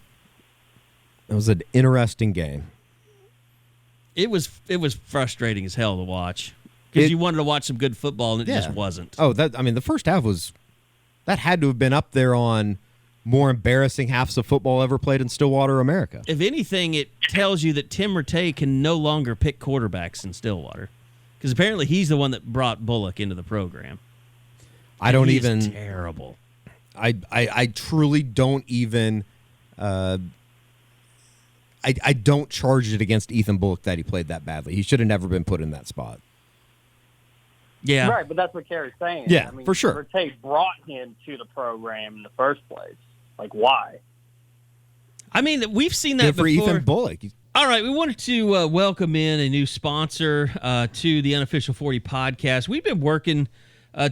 C: It was an interesting game.
B: It was frustrating as hell to watch because you wanted to watch some good football and it just wasn't.
C: Oh, the first half that had to have been up there on more embarrassing halves of football ever played in Stillwater, America.
B: If anything, it tells you that Tim Rattay can no longer pick quarterbacks in Stillwater because apparently he's the one that brought Bullock into the program. He's terrible.
C: I truly don't even. I don't charge it against Ethan Bullock that he played that badly. He should have never been put in that spot.
B: Yeah.
D: Right, but that's what Kerry's saying.
C: Yeah, for sure.
D: Rattay brought him to the program in the first place. Like, why?
B: I mean, we've seen that
C: for
B: before.
C: Ethan Bullock.
B: All right, we wanted to welcome in a new sponsor to the Unofficial 40 podcast. We've been working,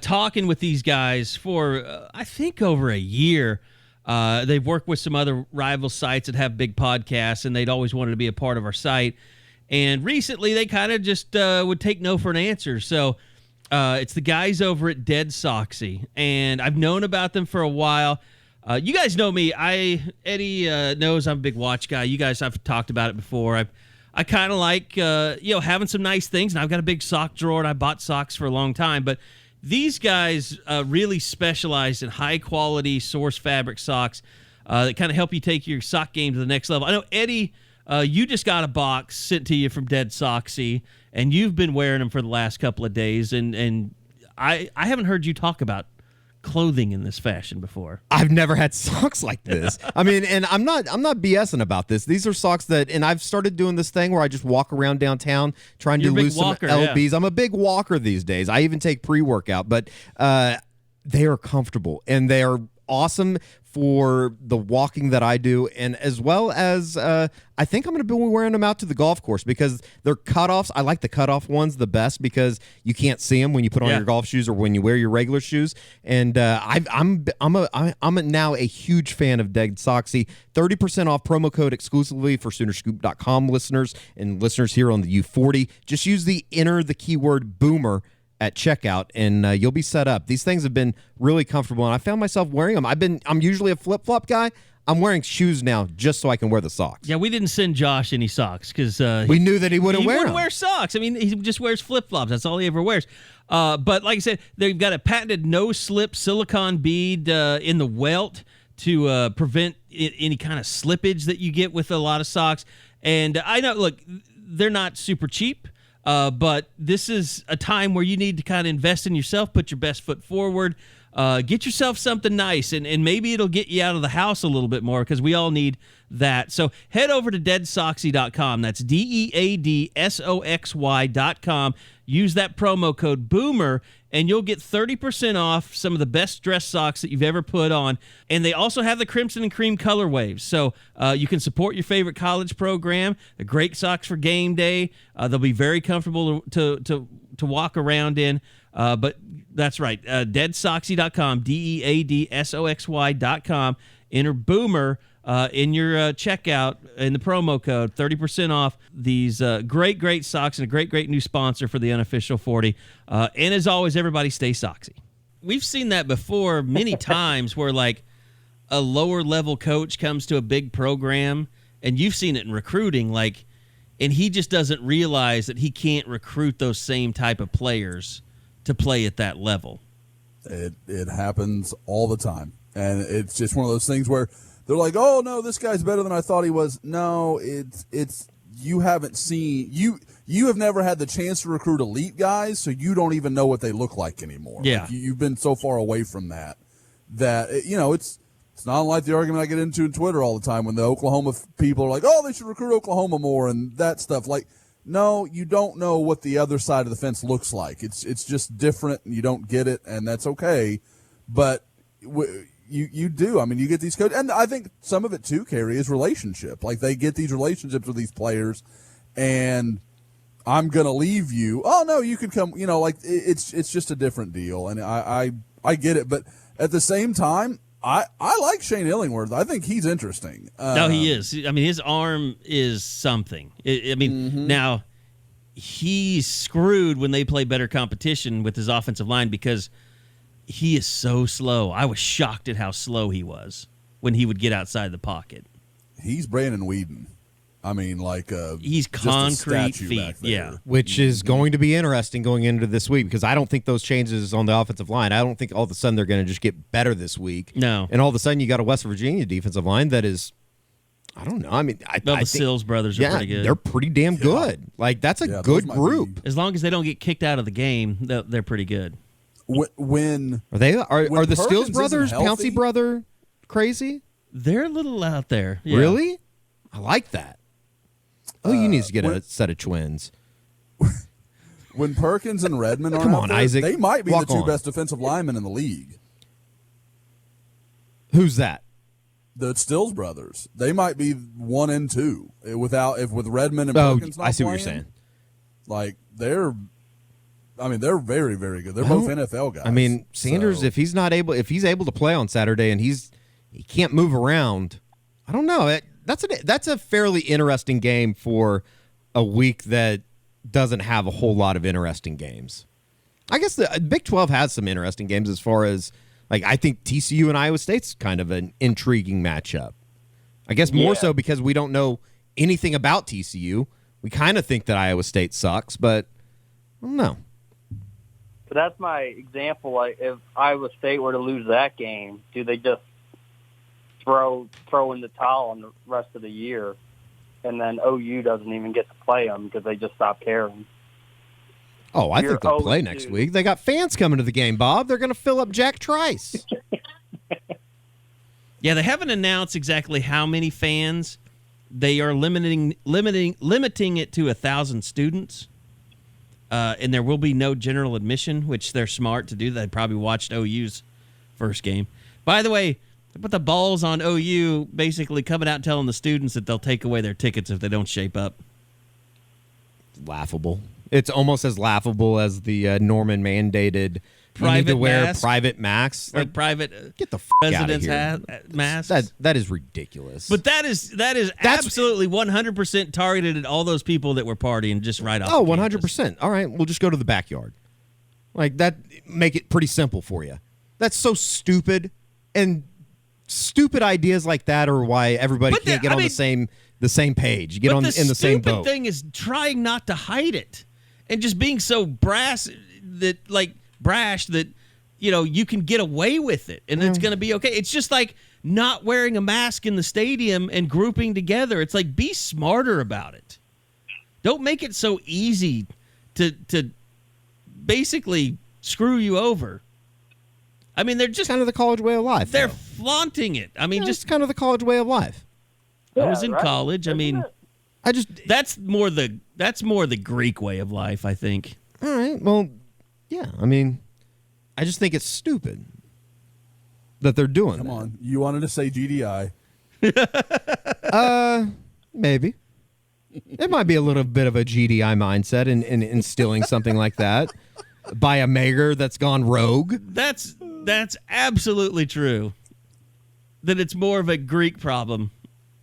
B: talking with these guys for, I think, over a year. They've worked with some other rival sites that have big podcasts, and they'd always wanted to be a part of our site. And recently, they kind of just would take no for an answer. So it's the guys over at Dead Soxy, and I've known about them for a while. You guys know me. Eddie knows I'm a big watch guy. You guys, I've talked about it before. I kind of like having some nice things, and I've got a big sock drawer, and I bought socks for a long time. But these guys really specialize in high-quality source fabric socks that kind of help you take your sock game to the next level. I know, Eddie, you just got a box sent to you from Dead Soxy, and you've been wearing them for the last couple of days, and I haven't heard you talk about clothing in this fashion before.
C: I've never had socks like this. And I'm not BSing about this. These are socks and I've started doing this thing where I just walk around downtown trying to lose some lbs. Yeah. I'm a big walker these days. I even take pre-workout, but they are comfortable and they are awesome for the walking that I do, and as well as I think I'm going to be wearing them out to the golf course because they're cutoffs. I like the cutoff ones the best because you can't see them when you put on your golf shoes or when you wear your regular shoes. And I'm now a huge fan of Dead Soxy. 30% off promo code exclusively for Soonerscoop.com listeners and listeners here on the U40. Just enter the keyword boomer at checkout, and you'll be set up. These things have been really comfortable, and I found myself wearing them. I'm usually a flip-flop guy. I'm wearing shoes now just so I can wear the socks.
B: Yeah, we didn't send Josh any socks because
C: we knew that he wouldn't wear them.
B: He wouldn't wear socks. I mean, he just wears flip-flops. That's all he ever wears. But like I said, they've got a patented no-slip silicone bead in the welt to prevent any kind of slippage that you get with a lot of socks. And I know, look, they're not super cheap. But this is a time where you need to kind of invest in yourself, put your best foot forward, get yourself something nice, and maybe it'll get you out of the house a little bit more because we all need that. So head over to deadsoxy.com. That's DEADSOXY.com. Use that promo code BOOMER, and you'll get 30% off some of the best dress socks that you've ever put on. And they also have the Crimson and Cream color waves. So you can support your favorite college program. They're great socks for game day. They'll be very comfortable to walk around in. But that's right, deadsoxy.com, DEADSOXY.com. Enter BOOMER in your checkout in the promo code, 30% off these great socks and a great new sponsor for the Unofficial 40. And as always, everybody stay soxy. We've seen that before many times where like a lower level coach comes to a big program, and you've seen it in recruiting, like, and he just doesn't realize that he can't recruit those same type of players to play at that level.
E: It happens all the time. And it's just one of those things where they're like, oh, no, this guy's better than I thought he was. No, it's you haven't seen – you have never had the chance to recruit elite guys, so you don't even know what they look like anymore.
B: Yeah.
E: Like you've been so far away from that it's not like the argument I get into in Twitter all the time when the Oklahoma people are like, oh, they should recruit Oklahoma more and that stuff. Like, no, you don't know what the other side of the fence looks like. It's just different, and you don't get it, and that's okay. But you do. I mean, you get these coaches, and I think some of it too, Carrie, is relationship. Like they get these relationships with these players, and I'm gonna leave you. Oh no, you can come. Like it's just a different deal, and I get it. But at the same time, I like Shane Illingworth. I think he's interesting.
B: No, he is. I mean, his arm is something. Now he's screwed when they play better competition with his offensive line because he is so slow. I was shocked at how slow he was when he would get outside the pocket.
E: He's Brandon Whedon. I mean, like
B: he's concrete feet, yeah.
C: Which is going to be interesting going into this week because I don't think those changes on the offensive line, I don't think all of a sudden they're going to just get better this week.
B: No.
C: And all of a sudden you got a West Virginia defensive line that is, I don't know. I mean, I think
B: Sills brothers are pretty good.
C: They're pretty damn good. Like, that's a good group.
B: As long as they don't get kicked out of the game, they're pretty good.
E: When
C: are the Stills
E: Perkins
C: brothers,
E: isn't healthy,
C: Pouncey brother, crazy?
B: They're a little out there. Yeah.
C: Really? I like that. Oh, you need to get a set of twins.
E: When Perkins and Redmond are
C: Come
E: out
C: on,
E: there,
C: Isaac.
E: they might be
C: Walk
E: the two
C: on.
E: best defensive linemen in the league.
C: Who's that?
E: The Stills brothers. They might be 1 and 2 with Redmond and Perkins not
C: I see
E: playing.
C: what you're saying.
E: Like they're very, very good. They're both NFL guys.
C: I mean, Sanders,
E: so.
C: if he's able to play on Saturday and he can't move around, I don't know. That's a fairly interesting game for a week that doesn't have a whole lot of interesting games. I guess the Big 12 has some interesting games as far as, like, I think TCU and Iowa State's kind of an intriguing matchup. I guess more so because we don't know anything about TCU. We kind of think that Iowa State sucks, but I don't know.
D: So that's my example. Like, if Iowa State were to lose that game, do they just throw in the towel on the rest of the year, and then OU doesn't even get to play them because they just stop caring?
C: Oh, I think they'll play next week. They got fans coming to the game, Bob. They're going to fill up Jack Trice.
B: Yeah, they haven't announced exactly how many fans. They are limiting it to 1,000 students, and there will be no general admission, which they're smart to do. They probably watched OU's first game. By the way, they put the balls on OU, basically coming out and telling the students that they'll take away their tickets if they don't shape up.
C: Laughable. It's almost as laughable as the Norman mandated you need to wear private masks.
B: Like private
C: get the
B: residence
C: out of here.
B: masks.
C: That is ridiculous.
B: But that's absolutely 100% targeted at all those people that were partying just right off.
C: Oh, 100%. All right, we'll just go to the backyard. Like that, make it pretty simple for you. That's so stupid, and stupid ideas like that are why everybody can't get on the same page. Get on in the same boat.
B: The stupid thing is trying not to hide it and just being so brash that you can get away with it and it's going to be okay. It's just like not wearing a mask in the stadium and grouping together. It's like, be smarter about it. Don't make it so easy to basically screw you over. I mean, they're just
C: kind of the college way of life.
B: They're
C: though.
B: flaunting it. I mean,
C: Just kind of the college way of life.
B: I was in
D: right?
B: college. I mean, that's more the Greek way of life, I think.
C: All right. Well, yeah. I mean, I just think it's stupid that they're doing
E: Come
C: that.
E: on. You wanted to say GDI.
C: Maybe. It might be a little bit of a GDI mindset in instilling something like that by a mayor that's gone rogue.
B: That's absolutely true. That it's more of a Greek problem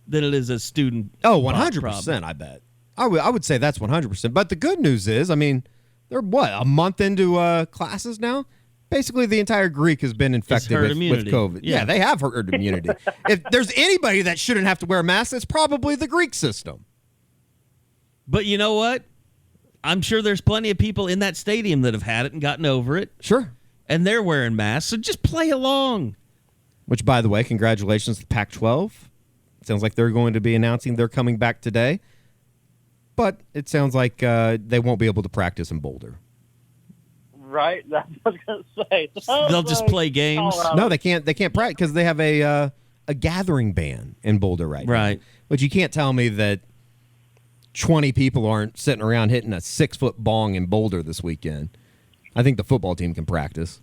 B: than it is a student.
C: Oh,
B: problem.
C: 100%, I bet. I would say that's 100%. But the good news is, I mean, they're a month into classes now? Basically, the entire Greek has been infected
B: herd
C: with
B: immunity.
C: COVID. Yeah, they have herd immunity. If there's anybody that shouldn't have to wear a mask, it's probably the Greek system.
B: But you know what? I'm sure there's plenty of people in that stadium that have had it and gotten over it.
C: Sure.
B: And they're wearing masks, so just play along.
C: Which, by the way, congratulations to Pac-12. Sounds like they're going to be announcing they're coming back today. But it sounds like they won't be able to practice in Boulder.
D: Right? That's what I was going to say.
B: They'll just play games.
C: No, they can't practice because they have a gathering ban in Boulder right now.
B: Right.
C: But you can't tell me that 20 people aren't sitting around hitting a 6-foot bong in Boulder this weekend. I think the football team can practice.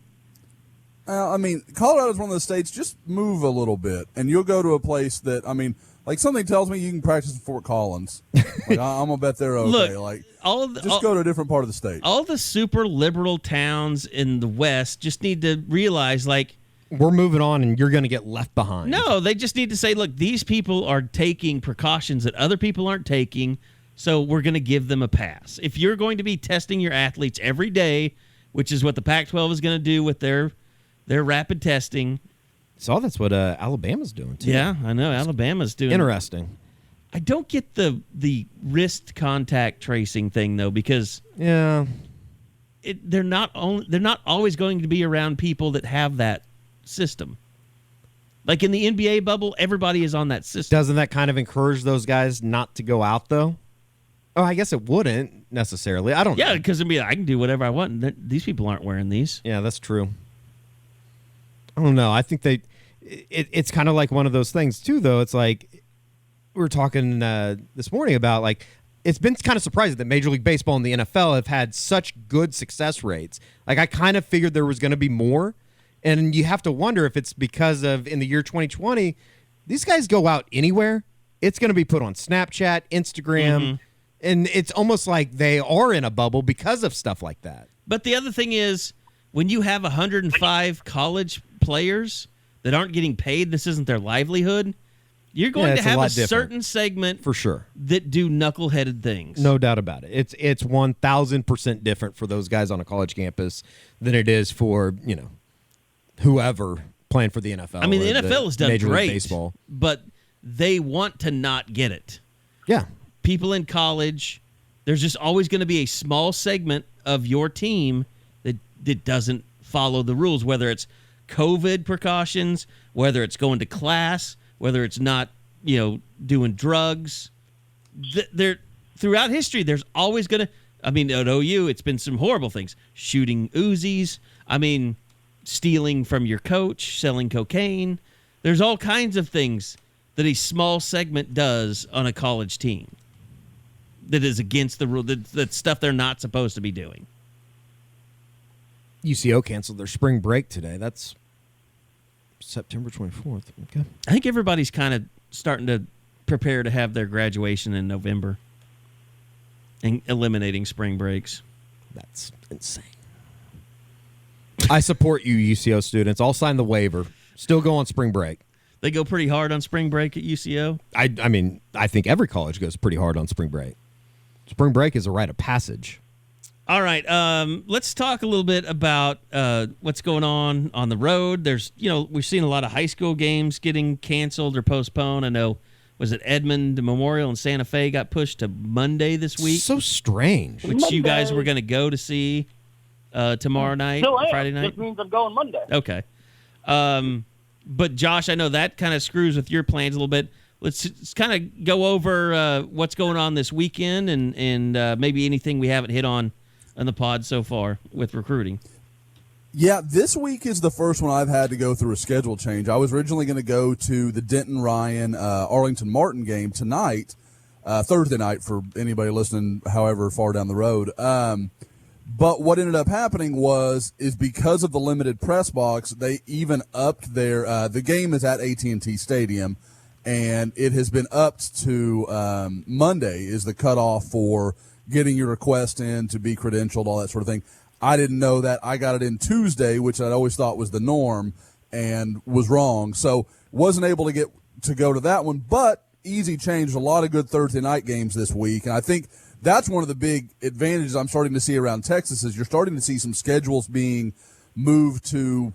E: I mean, Colorado's one of those states, just move a little bit, and you'll go to a place that, I mean, like something tells me you can practice in Fort Collins. Like, I'm going to bet they're okay.
B: Look,
E: like,
B: just
E: go to a different part of the state.
B: All the super liberal towns in the West just need to realize, like,
C: We're moving on, and you're going to get left behind.
B: no, they just need to say, look, these people are taking precautions that other people aren't taking, so we're going to give them a pass. If you're going to be testing your athletes every day, which is what the Pac-12 is going to do with their rapid testing.
C: So that's what Alabama's doing, too.
B: Yeah, I know. Alabama's doing.
C: Interesting.
B: I don't get the wrist contact tracing thing, though, because
C: Yeah.
B: they're not always going to be around people that have that system. Like in the NBA bubble, everybody is on that system.
C: Doesn't that kind of encourage those guys not to go out, though? Oh, I guess it wouldn't necessarily. I don't know.
B: Yeah, because I can do whatever I want. These people aren't wearing these.
C: Yeah, that's true. I don't know. I think it's kind of like one of those things, too, though. It's like we were talking this morning about, like, it's been kind of surprising that Major League Baseball and the NFL have had such good success rates. Like, I kind of figured there was going to be more. And you have to wonder if it's because of, in the year 2020, these guys go out anywhere. It's going to be put on Snapchat, Instagram, and it's almost like they are in a bubble because of stuff like that.
B: But the other thing is, when you have 105 college players that aren't getting paid, this isn't their livelihood, you're going to have a certain segment
C: for sure
B: that do knuckleheaded things.
C: No doubt about it. It's 1,000% different for those guys on a college campus than it is for, whoever playing for the NFL.
B: I mean, the NFL has done
C: Major League
B: great,
C: Baseball.
B: but they want to not get it.
C: Yeah.
B: People in college, there's just always going to be a small segment of your team that doesn't follow the rules, whether it's COVID precautions, whether it's going to class, whether it's not, doing drugs. Throughout history, there's always going to, at OU, it's been some horrible things. Shooting Uzis. Stealing from your coach, selling cocaine. There's all kinds of things that a small segment does on a college team that is against the rule, that's stuff they're not supposed to be doing.
C: UCO canceled their spring break today. That's September 24th. Okay.
B: I think everybody's kind of starting to prepare to have their graduation in November and eliminating spring breaks.
C: That's insane. I support you, UCO students. I'll sign the waiver. Still go on spring break.
B: They go pretty hard on spring break at UCO?
C: I think every college goes pretty hard on spring break. Spring break is a rite of passage.
B: All right, let's talk a little bit about what's going on the road. There's, we've seen a lot of high school games getting canceled or postponed. I know, was it Edmond Memorial and Santa Fe got pushed to Monday this week?
C: So strange.
B: Which you guys were going to go to see tomorrow night, Friday night?
D: Just means I'm going Monday.
B: Okay. But Josh, I know that kind of screws with your plans a little bit. Let's kind of go over what's going on this weekend and maybe anything we haven't hit on on the pod so far with recruiting.
E: Yeah, this week is the first one I've had to go through a schedule change. I was originally going to go to the Denton Ryan Arlington Martin game tonight, Thursday night for anybody listening, however far down the road. But what ended up happening is because of the limited press box, they even upped their the game is at AT&T Stadium, and it has been upped to Monday is the cutoff for getting your request in to be credentialed, all that sort of thing. I didn't know that. I got it in Tuesday, which I'd always thought was the norm, and was wrong. So wasn't able to get to go to that one, but easy change. A lot of good Thursday night games this week, and I think that's one of the big advantages I'm starting to see around Texas is you're starting to see some schedules being moved to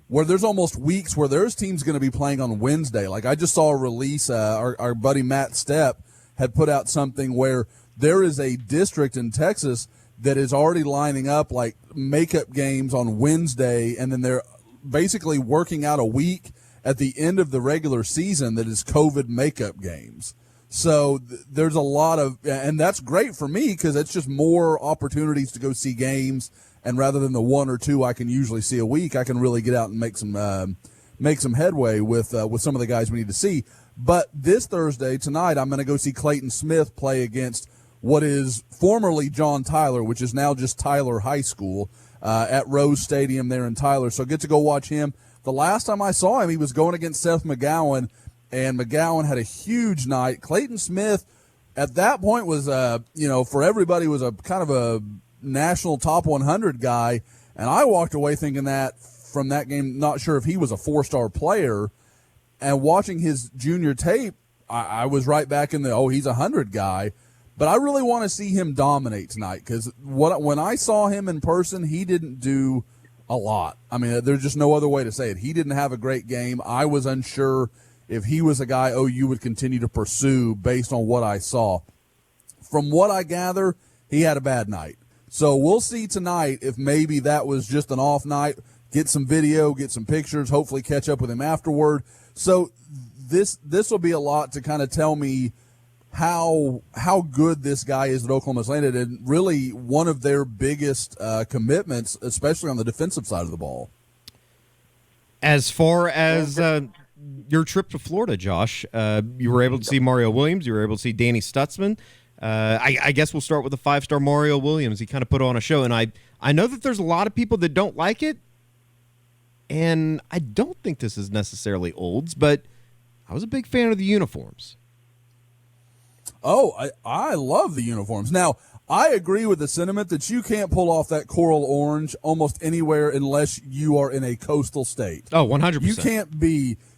E: where there's almost weeks where there's teams going to be playing on Wednesday. Like I just saw a release, our buddy Matt Stepp had put out something where there is a district in Texas that is already lining up like makeup games on Wednesday, and then they're basically working out a week at the end of the regular season that is COVID makeup games. So there's a lot of, and that's great for me because it's just more opportunities to go see games, and rather than the one or two I can usually see a week, I can really get out and make some headway with some of the guys we need to see. But this Thursday, tonight, I'm going to go see Clayton Smith play against what is formerly John Tyler, which is now just Tyler High School, at Rose Stadium there in Tyler. So I get to go watch him. The last time I saw him, he was going against Seth McGowan, and McGowan had a huge night. Clayton Smith, at that point, was, for everybody, was a kind of a national top 100 guy, and I walked away thinking that from that game, not sure if he was a four-star player, and watching his junior tape, I was right back in the, he's a 100 guy. But I really want to see him dominate tonight because when I saw him in person, he didn't do a lot. I mean, there's just no other way to say it. He didn't have a great game. I was unsure if he was a guy OU would continue to pursue based on what I saw. From what I gather, he had a bad night. So we'll see tonight if maybe that was just an off night, get some video, get some pictures, hopefully catch up with him afterward. So this will be a lot to kind of tell me how good this guy is that Oklahoma's landed, and really one of their biggest commitments, especially on the defensive side of the ball.
C: As far as your trip to Florida, Josh, you were able to see Mario Williams. You were able to see Danny Stutsman. I guess we'll start with the five-star Mario Williams. He kind of put on a show, and I know that there's a lot of people that don't like it, and I don't think this is necessarily Olds, but I was a big fan of the uniforms.
E: Oh, I love the uniforms. Now, I agree with the sentiment that you can't pull off that coral orange almost anywhere unless you are in a coastal state.
C: Oh, 100%.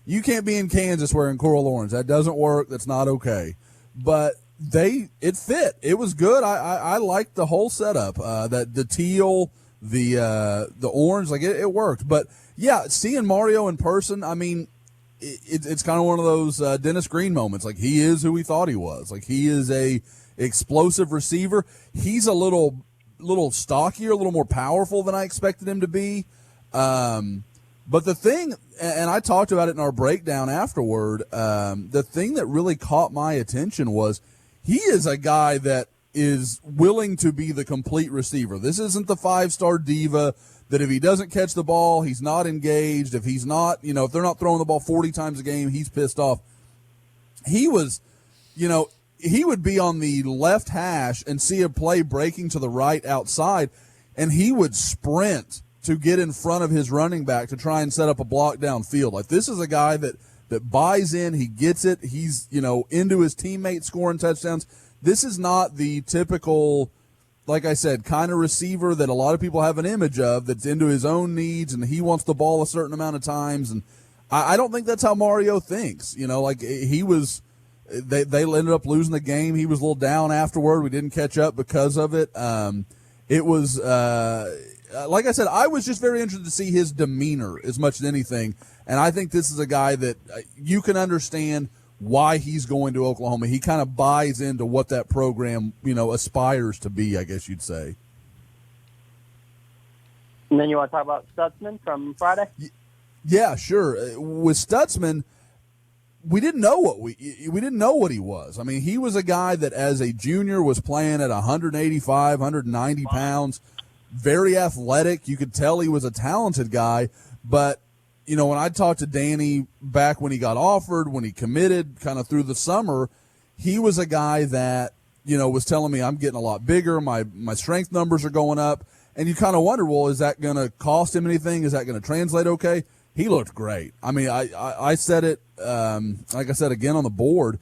E: You can't be in Kansas wearing coral orange. That doesn't work. That's not okay. But it fit. It was good. I liked the whole setup. That the teal, the orange, like it worked. But yeah, seeing Mario in person, I mean, it's kind of one of those Dennis Green moments. Like, he is who we thought he was. Like, he is a explosive receiver. He's a little stockier, a little more powerful than I expected him to be. But the thing, and I talked about it in our breakdown afterward, the thing that really caught my attention was he is a guy that is willing to be the complete receiver. This isn't the five-star diva that if he doesn't catch the ball, he's not engaged. If he's not, if they're not throwing the ball 40 times a game, he's pissed off. He was, he would be on the left hash and see a play breaking to the right outside, and he would sprint to get in front of his running back to try and set up a block downfield. Like, this is a guy that buys in, he gets it, he's, into his teammates scoring touchdowns. This is not the typical, like I said, kind of receiver that a lot of people have an image of that's into his own needs and he wants the ball a certain amount of times. And I don't think that's how Mario thinks. Like, he was – they ended up losing the game. He was a little down afterward. We didn't catch up because of it. It was like I said, I was just very interested to see his demeanor as much as anything. And I think this is a guy that you can understand why he's going to Oklahoma. He kind of buys into what that program, aspires to be, I guess you'd say.
D: And then you want to talk about Stutsman from Friday?
E: Yeah, sure. With Stutsman, we didn't know we didn't know what he was. I mean, he was a guy that as a junior was playing at 185, 190 pounds, very athletic. You could tell he was a talented guy, but you know, when I talked to Danny back when he got offered, when he committed kind of through the summer, he was a guy that, you know, was telling me I'm getting a lot bigger. My strength numbers are going up. And you kind of wonder, well, is that going to cost him anything? Is that going to translate okay? He looked great. I mean, I said it, like I said, again on the board,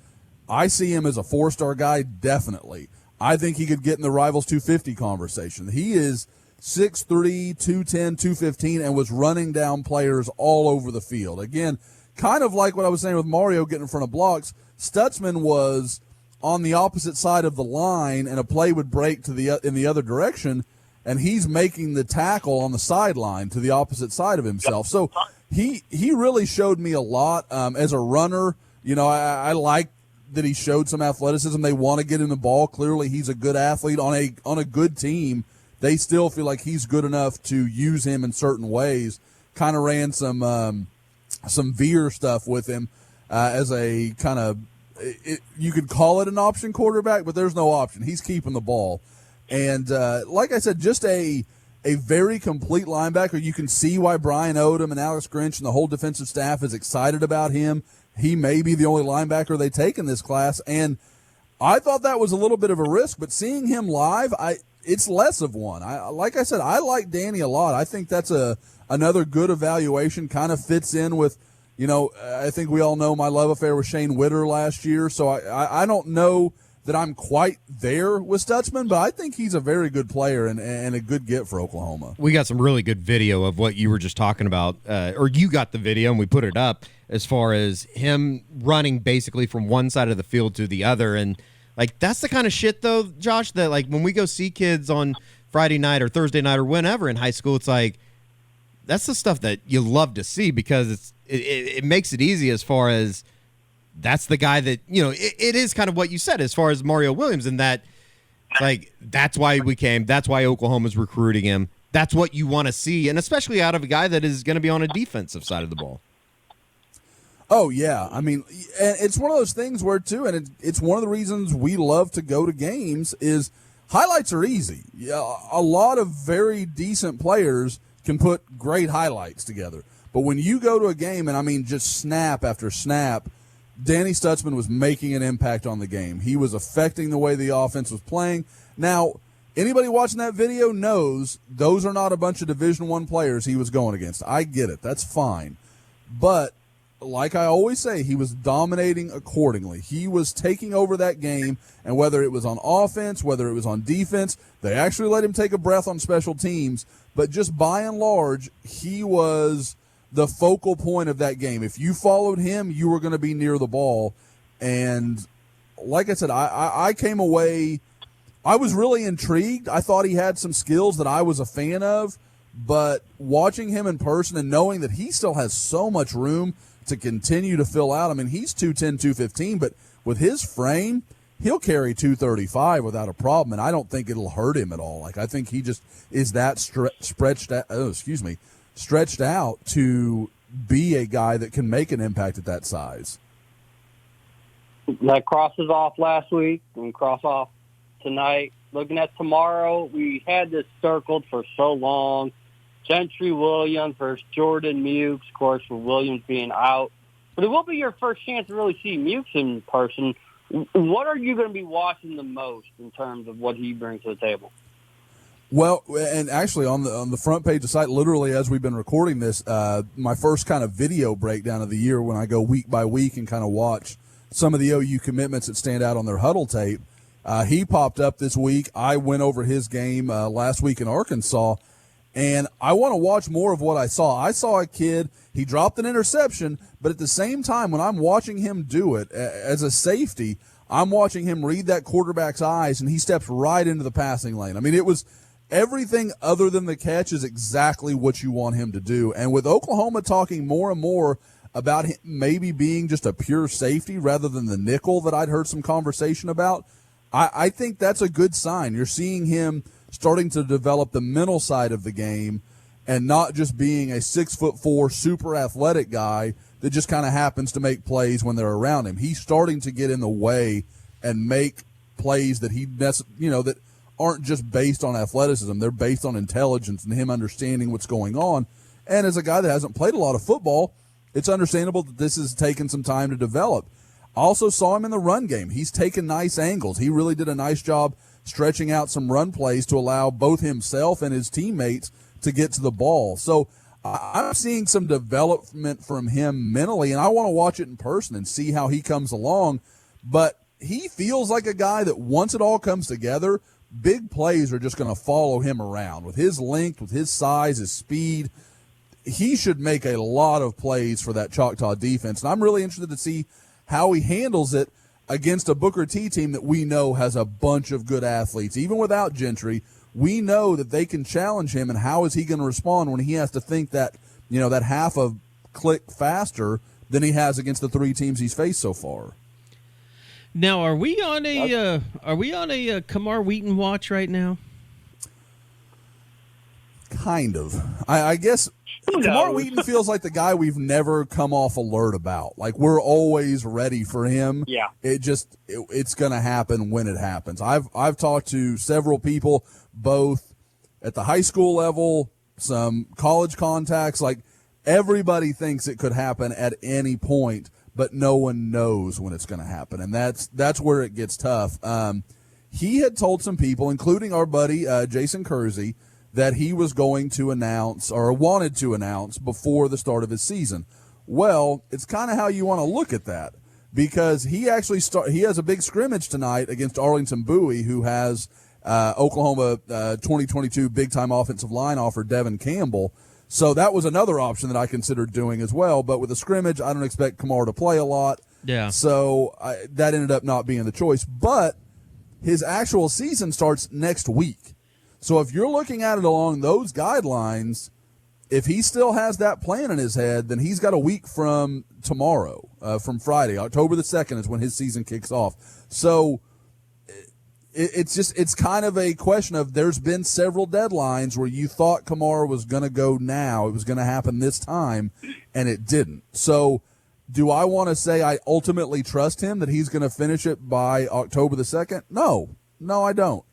E: I see him as a 4-star guy, definitely. I think he could get in the Rivals 250 conversation. He is 6'3", 210, 215, and was running down players all over the field. Again, kind of like what I was saying with Mario getting in front of blocks, Stutsman was on the opposite side of the line, and a play would break to in the other direction, and he's making the tackle on the sideline to the opposite side of himself. So he really showed me a lot as a runner. You know, I like that he showed some athleticism. They want to get him the ball. Clearly, he's a good athlete on a good team. They still feel like he's good enough to use him in certain ways. Kind of ran some veer stuff with him as a kind of you could call it an option quarterback, but there's no option. He's keeping the ball. And like I said, just a very complete linebacker. You can see why Brian Odom and Alex Grinch and the whole defensive staff is excited about him. He may be the only linebacker they take in this class. And I thought that was a little bit of a risk, but seeing him live, it's less of one. Like I said, I like Danny a lot. I think that's another good evaluation, kind of fits in with, you know, I think we all know my love affair with Shane Witter last year. So I don't know that I'm quite there with Stutsman, but I think he's a very good player and a good get for Oklahoma.
C: We got some really good video of what you were just talking about, or you got the video and we put it up as far as him running basically from one side of the field to the other. And like, that's the kind of shit though, Josh, that like when we go see kids on Friday night or Thursday night or whenever in high school, it's like, that's the stuff that you love to see because it makes it easy as far as that's the guy that, you know, it is kind of what you said as far as Mario Williams, and that, like, that's why we came. That's why Oklahoma's recruiting him. That's what you want to see, and especially out of a guy that is going to be on a defensive side of the ball.
E: Oh, yeah. I mean, and it's one of those things where, too, and it's one of the reasons we love to go to games is highlights are easy. A lot of very decent players can put great highlights together. But when you go to a game, and I mean just snap after snap, Danny Stutsman was making an impact on the game. He was affecting the way the offense was playing. Now, anybody watching that video knows those are not a bunch of Division I players he was going against. I get it. That's fine. But like I always say, he was dominating accordingly. He was taking over that game, and whether it was on offense, whether it was on defense, they actually let him take a breath on special teams. But just by and large, he was the focal point of that game. If you followed him, you were going to be near the ball. And like I said, I came away, I was really intrigued. I thought he had some skills that I was a fan of, but watching him in person and knowing that he still has so much room to continue to fill out. I mean, he's 210, 215, but with his frame, he'll carry 235 without a problem, and I don't think it'll hurt him at all. Like, I think he just is that stretched out to be a guy that can make an impact at that size.
D: That crosses off last week and cross off tonight. Looking at tomorrow, we had this circled for so long. Gentry Williams versus Jordan Mukes, of course, with Williams being out. But it will be your first chance to really see Mukes in person. What are you going to be watching the most in terms of what he brings to the table?
E: Well, and actually on the front page of the site, literally as we've been recording this, my first kind of video breakdown of the year when I go week by week and kind of watch some of the OU commitments that stand out on their huddle tape, he popped up this week. I went over his game last week in Arkansas, and I want to watch more of what I saw. I saw a kid, he dropped an interception, but at the same time, when I'm watching him do it as a safety, I'm watching him read that quarterback's eyes, and he steps right into the passing lane. I mean, it was everything other than the catch is exactly what you want him to do. And with Oklahoma talking more and more about him maybe being just a pure safety rather than the nickel that I'd heard some conversation about, I think that's a good sign. You're seeing him starting to develop the mental side of the game, and not just being a 6'4" super athletic guy that just kind of happens to make plays when they're around him. He's starting to get in the way and make plays that that aren't just based on athleticism. They're based on intelligence and him understanding what's going on. And as a guy that hasn't played a lot of football, it's understandable that this has taken some time to develop. I also saw him in the run game. He's taken nice angles. He really did a nice job stretching out some run plays to allow both himself and his teammates to get to the ball. So I'm seeing some development from him mentally, and I want to watch it in person and see how he comes along. But he feels like a guy that once it all comes together, big plays are just going to follow him around. With his length, with his size, his speed, he should make a lot of plays for that Choctaw defense. And I'm really interested to see how he handles it against a Booker T team that we know has a bunch of good athletes. Even without Gentry, we know that they can challenge him, and how is he going to respond when he has to think that, that half a click faster than he has against the three teams he's faced so far.
B: Now, are we on a Camar Wheaton watch right now?
E: Kind of. I guess Camar Wheaton feels like the guy we've never come off alert about. Like, we're always ready for him.
D: Yeah.
E: It's going to happen when it happens. I've talked to several people, both at the high school level, some college contacts. Like, everybody thinks it could happen at any point, but no one knows when it's going to happen. And that's where it gets tough. He had told some people, including our buddy Jason Kersey, that he was going to announce or wanted to announce before the start of his season. Well, it's kind of how you want to look at that, because he actually he has a big scrimmage tonight against Arlington Bowie, who has Oklahoma 2022 big-time offensive line offer Devin Campbell. So that was another option that I considered doing as well. But with the scrimmage, I don't expect Camar to play a lot.
B: Yeah.
E: So that ended up not being the choice. But his actual season starts next week. So if you're looking at it along those guidelines, if he still has that plan in his head, then he's got a week from tomorrow, from Friday. October the 2nd is when his season kicks off. So it's kind of a question of, there's been several deadlines where you thought Camar was going to go now, it was going to happen this time, and it didn't. So do I want to say I ultimately trust him that he's going to finish it by October the 2nd? No, I don't.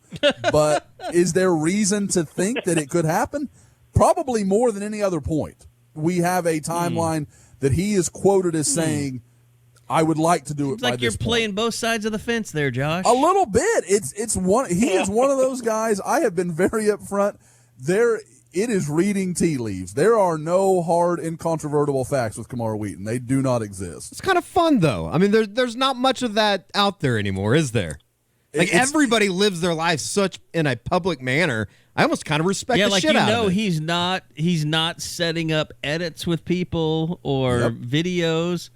E: But is there reason to think that it could happen? Probably more than any other point. We have a timeline that he is quoted as saying, I would like to do it by
B: like
E: this
B: you're playing both sides of the fence there, Josh.
E: A little bit. He is one of those guys. I have been very upfront. It is reading tea leaves. There are no hard, incontrovertible facts with Camar Wheaton. They do not exist.
C: It's kind of fun, though. I mean, there's not much of that out there anymore, is there? Like, everybody lives their lives such in a public manner. I almost kind of respect the shit out of it.
B: he's not setting up edits with people or videos.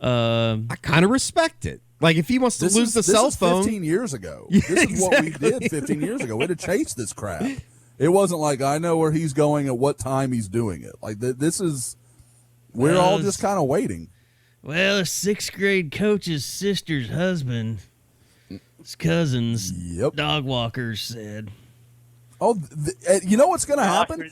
C: I kind of respect it. Like, if he wants to lose the cell phone.
E: 15 years ago.
C: Yeah,
E: this is what we did 15 years ago. We had to chase this crap. It wasn't like, I know where he's going at what time he's doing it. Like, we're all just kind of waiting.
B: Well, a sixth grade coach's sister's husband, his cousin's dog walkers said.
E: Oh, you know what's going to happen?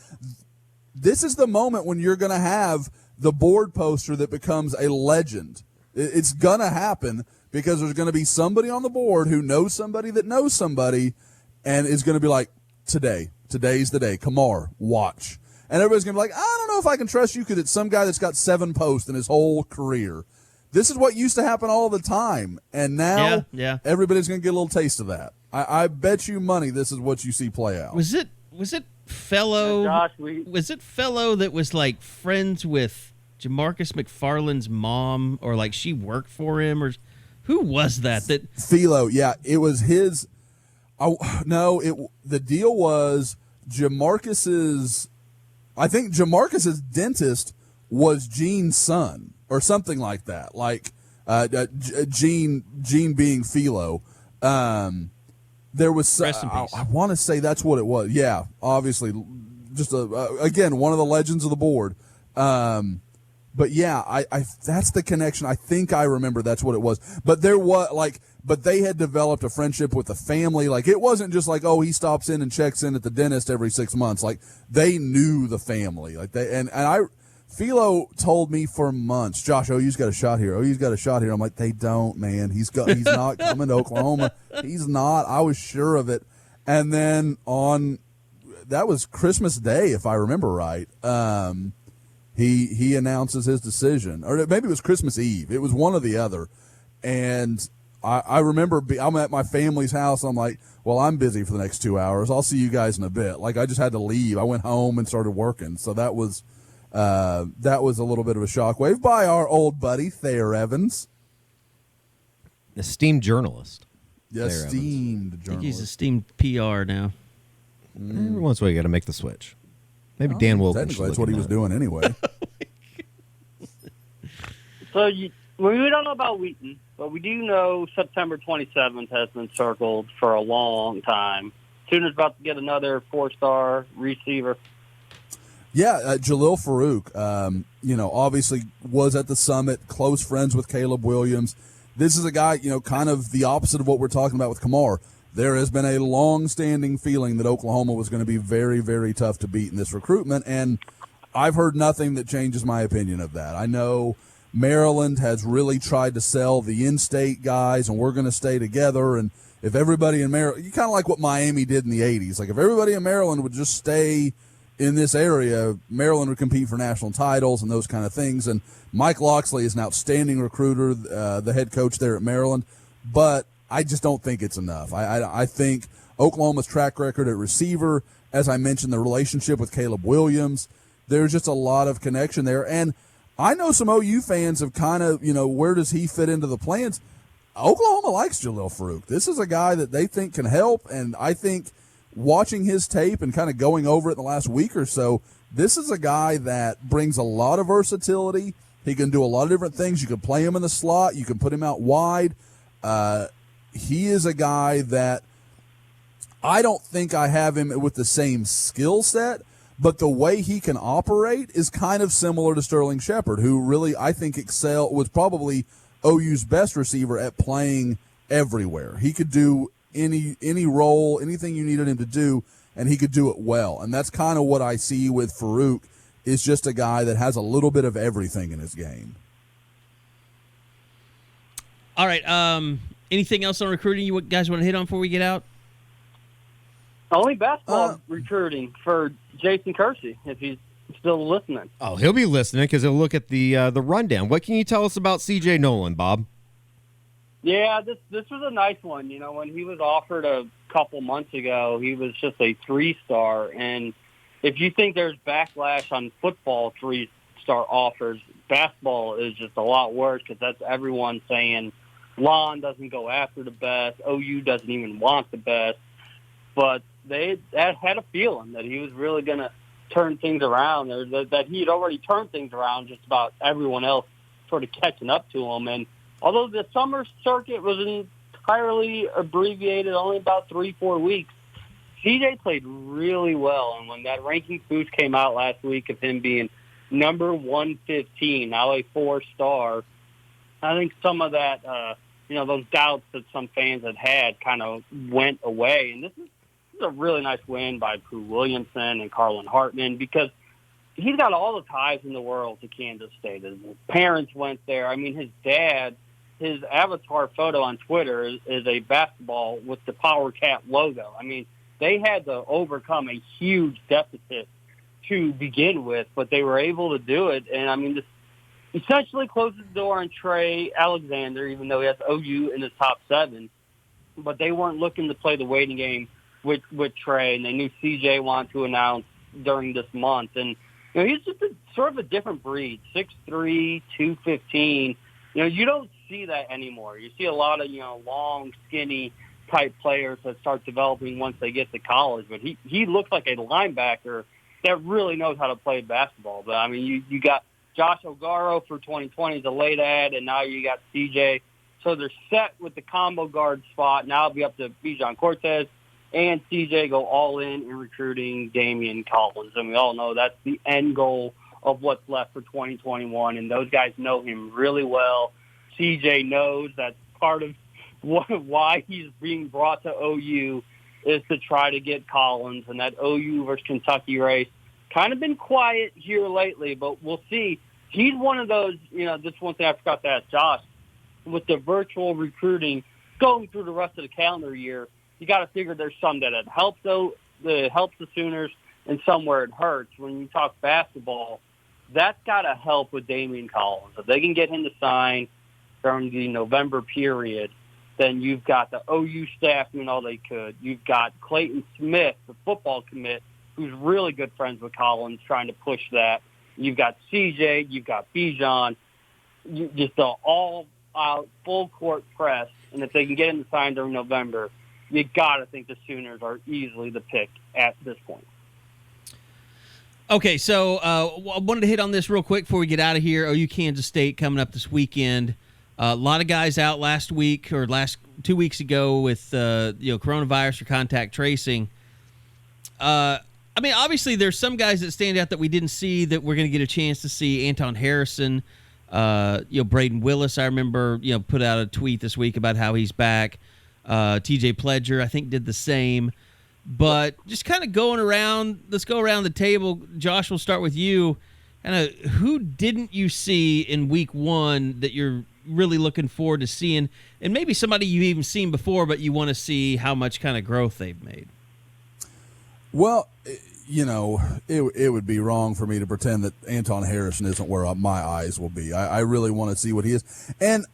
E: This is the moment when you're going to have the board poster that becomes a legend. It's going to happen because there's going to be somebody on the board who knows somebody that knows somebody and is going to be like, today's the day. Camar, watch. And everybody's going to be like, I don't know if I can trust you because it's some guy that's got 7 posts in his whole career. This is what used to happen all the time. And now everybody's going to get a little taste of that. I bet you money this is what you see play out.
B: Was it fellow?
D: Josh,
B: was it fellow that was like friends with Jamarcus McFarland's mom, or like she worked for him, or who was that? That
E: Philo, yeah, it was his. The deal was Jamarcus's. I think Jamarcus's dentist was Gene's son, or something like that. Like Gene being Philo. There was, I want to say that's what it was. Yeah, obviously, just again, one of the legends of the board. But yeah, I that's the connection. I think I remember that's what it was. But there was but they had developed a friendship with the family. Like, it wasn't just like, oh, he stops in and checks in at the dentist every 6 months. Like, they knew the family. Like, Philo told me for months, Josh, OU's got a shot here. OU's got a shot here. I'm like, they don't, man. He's not coming to Oklahoma. He's not. I was sure of it. And then that was Christmas Day, if I remember right. He announces his decision, or maybe it was Christmas Eve. It was one or the other. And I remember I'm at my family's house. I'm like, well, I'm busy for the next 2 hours. I'll see you guys in a bit. Like, I just had to leave. I went home and started working. So that was a little bit of a shockwave by our old buddy Thayer Evans,
C: esteemed journalist.
E: Esteemed journalist.
B: I think he's esteemed PR now.
C: Every once in a while, you got to make the switch. Maybe Dan Wilkins.
E: Technically, that's what he was doing anyway.
D: So we don't know about Wheaton, but we do know September 27th has been circled for a long time. Sooners about to get another 4-star receiver.
E: Yeah, Jalil Farooq, obviously was at the summit, close friends with Caleb Williams. This is a guy, kind of the opposite of what we're talking about with Camar. There has been a long-standing feeling that Oklahoma was going to be very, very tough to beat in this recruitment, and I've heard nothing that changes my opinion of that. I know Maryland has really tried to sell the in-state guys, and we're going to stay together, and if everybody in Maryland, kind of like what Miami did in the 80s, like if everybody in Maryland would just stay in this area, Maryland would compete for national titles and those kind of things, and Mike Loxley is an outstanding recruiter, the head coach there at Maryland, but I just don't think it's enough. I think Oklahoma's track record at receiver, as I mentioned, the relationship with Caleb Williams, there's just a lot of connection there. And I know some OU fans have kind of, where does he fit into the plans? Oklahoma likes Jalil Farooq. This is a guy that they think can help, and I think watching his tape and kind of going over it the last week or so, this is a guy that brings a lot of versatility. He can do a lot of different things. You can play him in the slot. You can put him out wide. He is a guy that I don't think I have him with the same skill set, but the way he can operate is kind of similar to Sterling Shepard, who really, I think, was probably OU's best receiver at playing everywhere. He could do any role, anything you needed him to do, and he could do it well. And that's kind of what I see with Farooq, is just a guy that has a little bit of everything in his game.
B: All right. Anything else on recruiting you guys want to hit on before we get out?
D: Only basketball recruiting for Jason Kersey, if he's still listening.
C: Oh, he'll be listening because he'll look at the rundown. What can you tell us about C.J. Noland, Bob?
D: Yeah, this was a nice one. When he was offered a couple months ago, he was just a 3-star. And if you think there's backlash on football 3-star offers, basketball is just a lot worse because that's everyone saying Lon doesn't go after the best, OU doesn't even want the best. But they had a feeling that he was really going to turn things around, or that he had already turned things around, just about everyone else sort of catching up to him. And although the summer circuit was entirely abbreviated, only about 3-4 weeks, CJ played really well. And when that ranking boost came out last week of him being number 115, now a 4-star, I think some of that, those doubts that some fans had kind of went away. And this is a really nice win by Prue Williamson and Carlin Hartman, because he's got all the ties in the world to Kansas State. His parents went there. I mean, his dad, his avatar photo on Twitter is a basketball with the Power Cat logo. I mean, they had to overcome a huge deficit to begin with, but they were able to do it. And, I mean, this essentially closes the door on Trey Alexander, even though he has OU in his top 7. But they weren't looking to play the waiting game with Trey, and they knew CJ wanted to announce during this month. And, he's just sort of a different breed, 6'3", 215. You don't see that anymore. You see a lot of, long, skinny type players that start developing once they get to college. But he looks like a linebacker that really knows how to play basketball. But, I mean, you got Josh Ogaro for 2020 is a late ad, and now you got CJ. So they're set with the combo guard spot. Now it'll be up to Bijan Cortez and CJ go all in recruiting Damian Collins. And we all know that's the end goal of what's left for 2021, and those guys know him really well. CJ knows that's part of why he's being brought to OU is to try to get Collins, and that OU versus Kentucky race kind of been quiet here lately, but we'll see. He's one of those, this one thing I forgot to ask Josh, with the virtual recruiting going through the rest of the calendar year, you got to figure there's some that it helps the Sooners and some where it hurts. When you talk basketball, that's got to help with Damian Collins. If they can get him to sign during the November period, then you've got the OU staff doing all they could. You've got Clayton Smith, the football commit, who's really good friends with Collins, trying to push that. You've got CJ, you've got Bijan, just an all-out, full-court press. And if they can get him to sign during November, you got to think the Sooners are easily the pick at this point.
B: Okay, so I wanted to hit on this real quick before we get out of here. OU Kansas State coming up this weekend. A lot of guys out last week or 2 weeks ago with coronavirus or contact tracing. Obviously there's some guys that stand out that we didn't see that we're going to get a chance to see. Anton Harrison, Braden Willis, I remember, put out a tweet this week about how he's back. TJ Pledger, I think, did the same. But just kind of going around, let's go around the table. Josh, we'll start with you. Who didn't you see in week one that you're really looking forward to seeing? And maybe somebody you've even seen before, but you want to see how much kind of growth they've made.
E: Well, it would be wrong for me to pretend that Anton Harrison isn't where my eyes will be. I really want to see what he is. And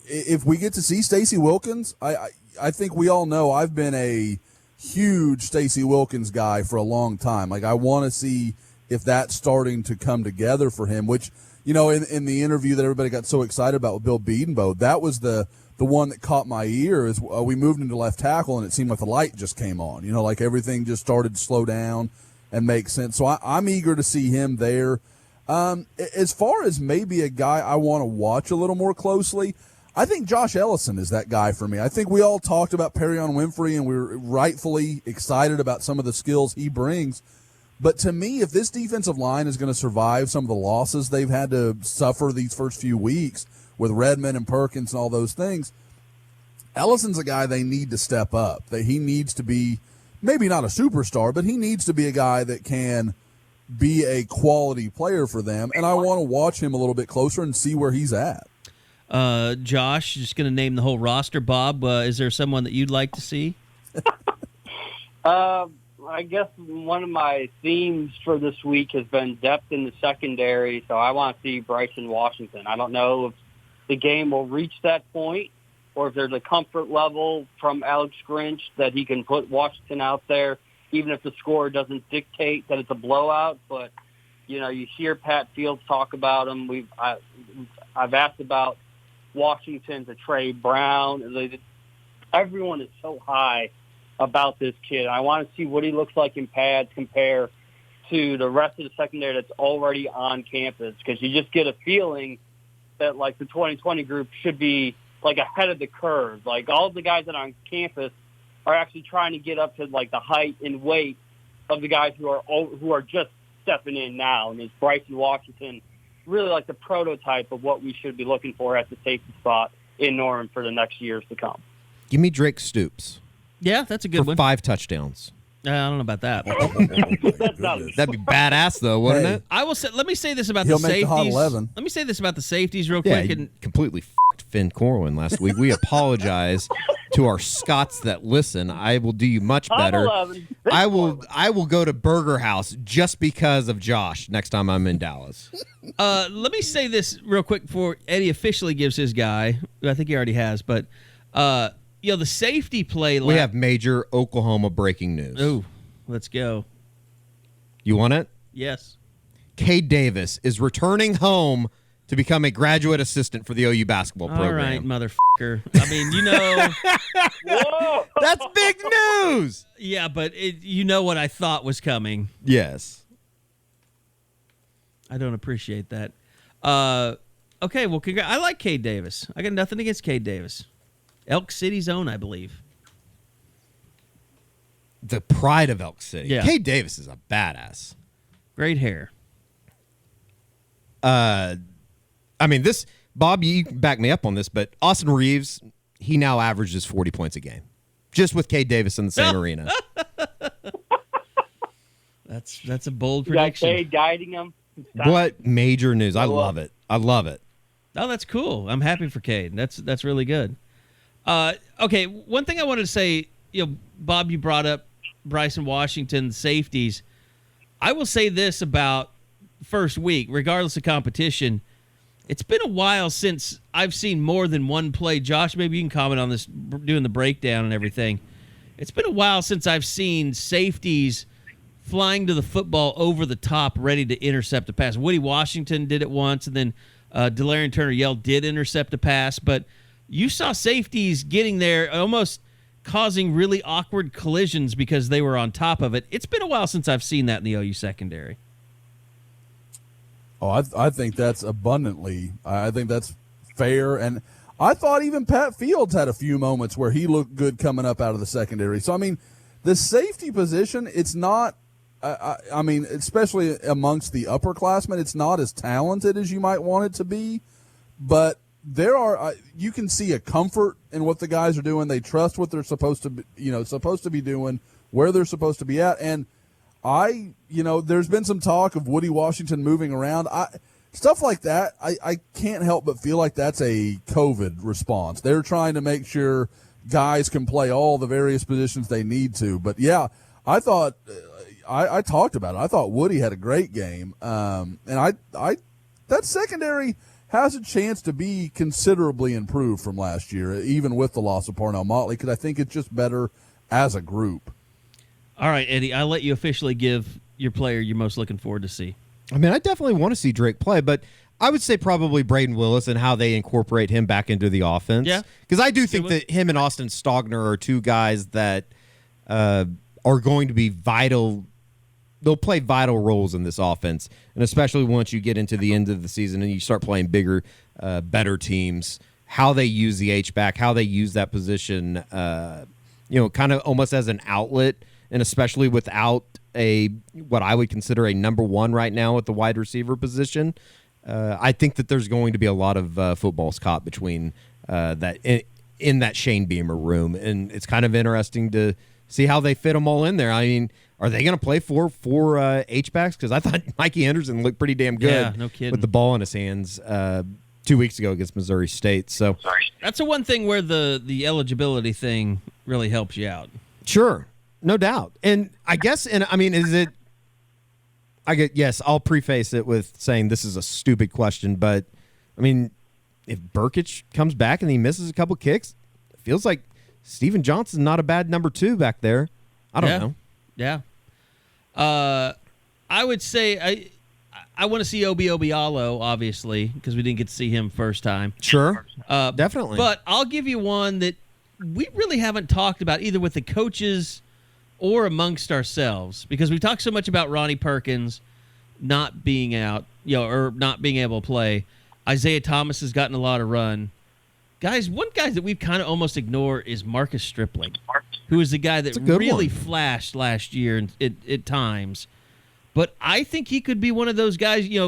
E: if we get to see Stacey Wilkins, I think we all know I've been a huge Stacey Wilkins guy for a long time. Like, I want to see if that's starting to come together for him, which, in the interview that everybody got so excited about with Bill Bedenbaugh, that was the one that caught my ear is we moved into left tackle and it seemed like the light just came on, like everything just started to slow down and make sense. So I'm eager to see him there. As far as maybe a guy I want to watch a little more closely, I think Josh Ellison is that guy for me. I think we all talked about Perion Winfrey, and we were rightfully excited about some of the skills he brings. But to me, if this defensive line is going to survive some of the losses they've had to suffer these first few weeks with Redmond and Perkins and all those things, Ellison's a guy they need to step up. That he needs to be maybe not a superstar, but he needs to be a guy that can be a quality player for them. And I want to watch him a little bit closer and see where he's at.
B: Josh, just going to name the whole roster. Bob, is there someone that you'd like to see?
D: I guess one of my themes for this week has been depth in the secondary, so I want to see Bryson Washington. I don't know if the game will reach that point or if there's a comfort level from Alex Grinch that he can put Washington out there, even if the score doesn't dictate that it's a blowout. But, you hear Pat Fields talk about him. I've asked about Washington to Trey Brown. Everyone is so high about this kid. I want to see what he looks like in pads compare to the rest of the secondary that's already on campus, because you just get a feeling that, like, the 2020 group should be, like, ahead of the curve. Like, all of the guys that are on campus are actually trying to get up to, like, the height and weight of the guys who are just stepping in now. And it's Bryson Washington, really like the prototype of what we should be looking for at the safety spot in Norman for the next years to come.
C: Give me Drake Stoops.
B: Yeah, that's a good one.
C: 5 touchdowns.
B: I don't know about that.
C: That'd be badass, though, wouldn't it?
B: I will say. Let me say this about
E: He'll
B: the
E: make
B: safeties.
E: the Hot 11.
B: Let me say this about the safeties real
C: Yeah,
B: quick.
C: he
B: And
C: completely f***ed Finn Corwin last week. We apologize to our Scots that listen. I will do you much better. I will go to Burger House just because of Josh next time I'm in Dallas.
B: let me say this real quick before Eddie officially gives his guy. I think he already has, but the safety play.
C: We have major Oklahoma breaking news.
B: Ooh, let's go.
C: You want it?
B: Yes.
C: Cade Davis is returning home to become a graduate assistant for the OU basketball program.
B: All right, motherfucker. I mean,
D: Whoa!
C: That's big news.
B: Yeah, but what I thought was coming.
C: Yes.
B: I don't appreciate that. Okay, well, I like Cade Davis. I got nothing against Cade Davis. Elk City's own, I believe.
C: The pride of Elk City.
B: Yeah.
C: Cade Davis is a badass.
B: Great hair.
C: I mean, this, Bob, you can back me up on this, but Austin Reeves, he now averages 40 points a game, just with Cade Davis in the same arena.
B: That's a bold
D: You got
B: prediction.
D: Cade guiding him.
C: What major news. I love it. I love it.
B: Oh, that's cool. I'm happy for Cade. That's really good. Okay, one thing I wanted to say, Bob, you brought up Bryson Washington, safeties. I will say this about first week, regardless of competition, it's been a while since I've seen more than one play. Josh, maybe you can comment on this, doing the breakdown and everything. It's been a while since I've seen safeties flying to the football over the top, ready to intercept a pass. Woody Washington did it once, and then Delarian Turner-Yell did intercept a pass, but you saw safeties getting there, almost causing really awkward collisions because they were on top of it. It's been a while since I've seen that in the OU secondary.
E: Oh, I think that's I think that's fair. And I thought even Pat Fields had a few moments where he looked good coming up out of the secondary. So, I mean, the safety position, it's not, I mean, especially amongst the upperclassmen, it's not as talented as you might want it to be. But there are, you can see a comfort in what the guys are doing. They trust what they're supposed to be doing, where they're supposed to be at. And there's been some talk of Woody Washington moving around. Stuff like that, I can't help but feel like that's a COVID response. They're trying to make sure guys can play all the various positions they need to. But, yeah, I thought I talked about it. I thought Woody had a great game. And that secondary has a chance to be considerably improved from last year, even with the loss of Parnell Motley, because I think it's just better as a group.
B: All right, Eddie, I'll let you officially give your player you're most looking forward to see.
C: I mean, I definitely want to see Drake play, but I would say probably Braden Willis and how they incorporate him back into the offense.
B: Yeah.
C: Because I do think that him and Austin Stogner are two guys that are going to be vital. They'll play vital roles in this offense, and especially once you get into the end of the season and you start playing bigger, better teams, how they use the H-back, how they use that position, kind of almost as an outlet, and especially without what I would consider a number one right now at the wide receiver position. I think that there's going to be a lot of footballs caught between that in that Shane Beamer room, and it's kind of interesting to see how they fit them all in there. I mean, are they going to play four H-backs? Because I thought Mikey Anderson looked pretty damn good,
B: yeah, no kidding,
C: with the ball in his hands 2 weeks ago against Missouri State. So
B: that's the one thing where the eligibility thing really helps you out.
C: Sure, no doubt. And I guess, is it? Yes, I'll preface it with saying this is a stupid question, but I mean, if Burkich comes back and he misses a couple kicks, it feels like Steven Johnson's not a bad number two back there. I don't know.
B: Yeah. I would say I want to see Obi Obialo, obviously, because we didn't get to see him first time.
C: Sure. Definitely.
B: But I'll give you one that we really haven't talked about either with the coaches or amongst ourselves, because we talked so much about Ronnie Perkins not being out, or not being able to play. Isaiah Thomas has gotten a lot of run. Guys, one guy that we've kind of almost ignored is Marcus Stripling, who is the guy that really flashed last year at times. But I think he could be one of those guys,
C: he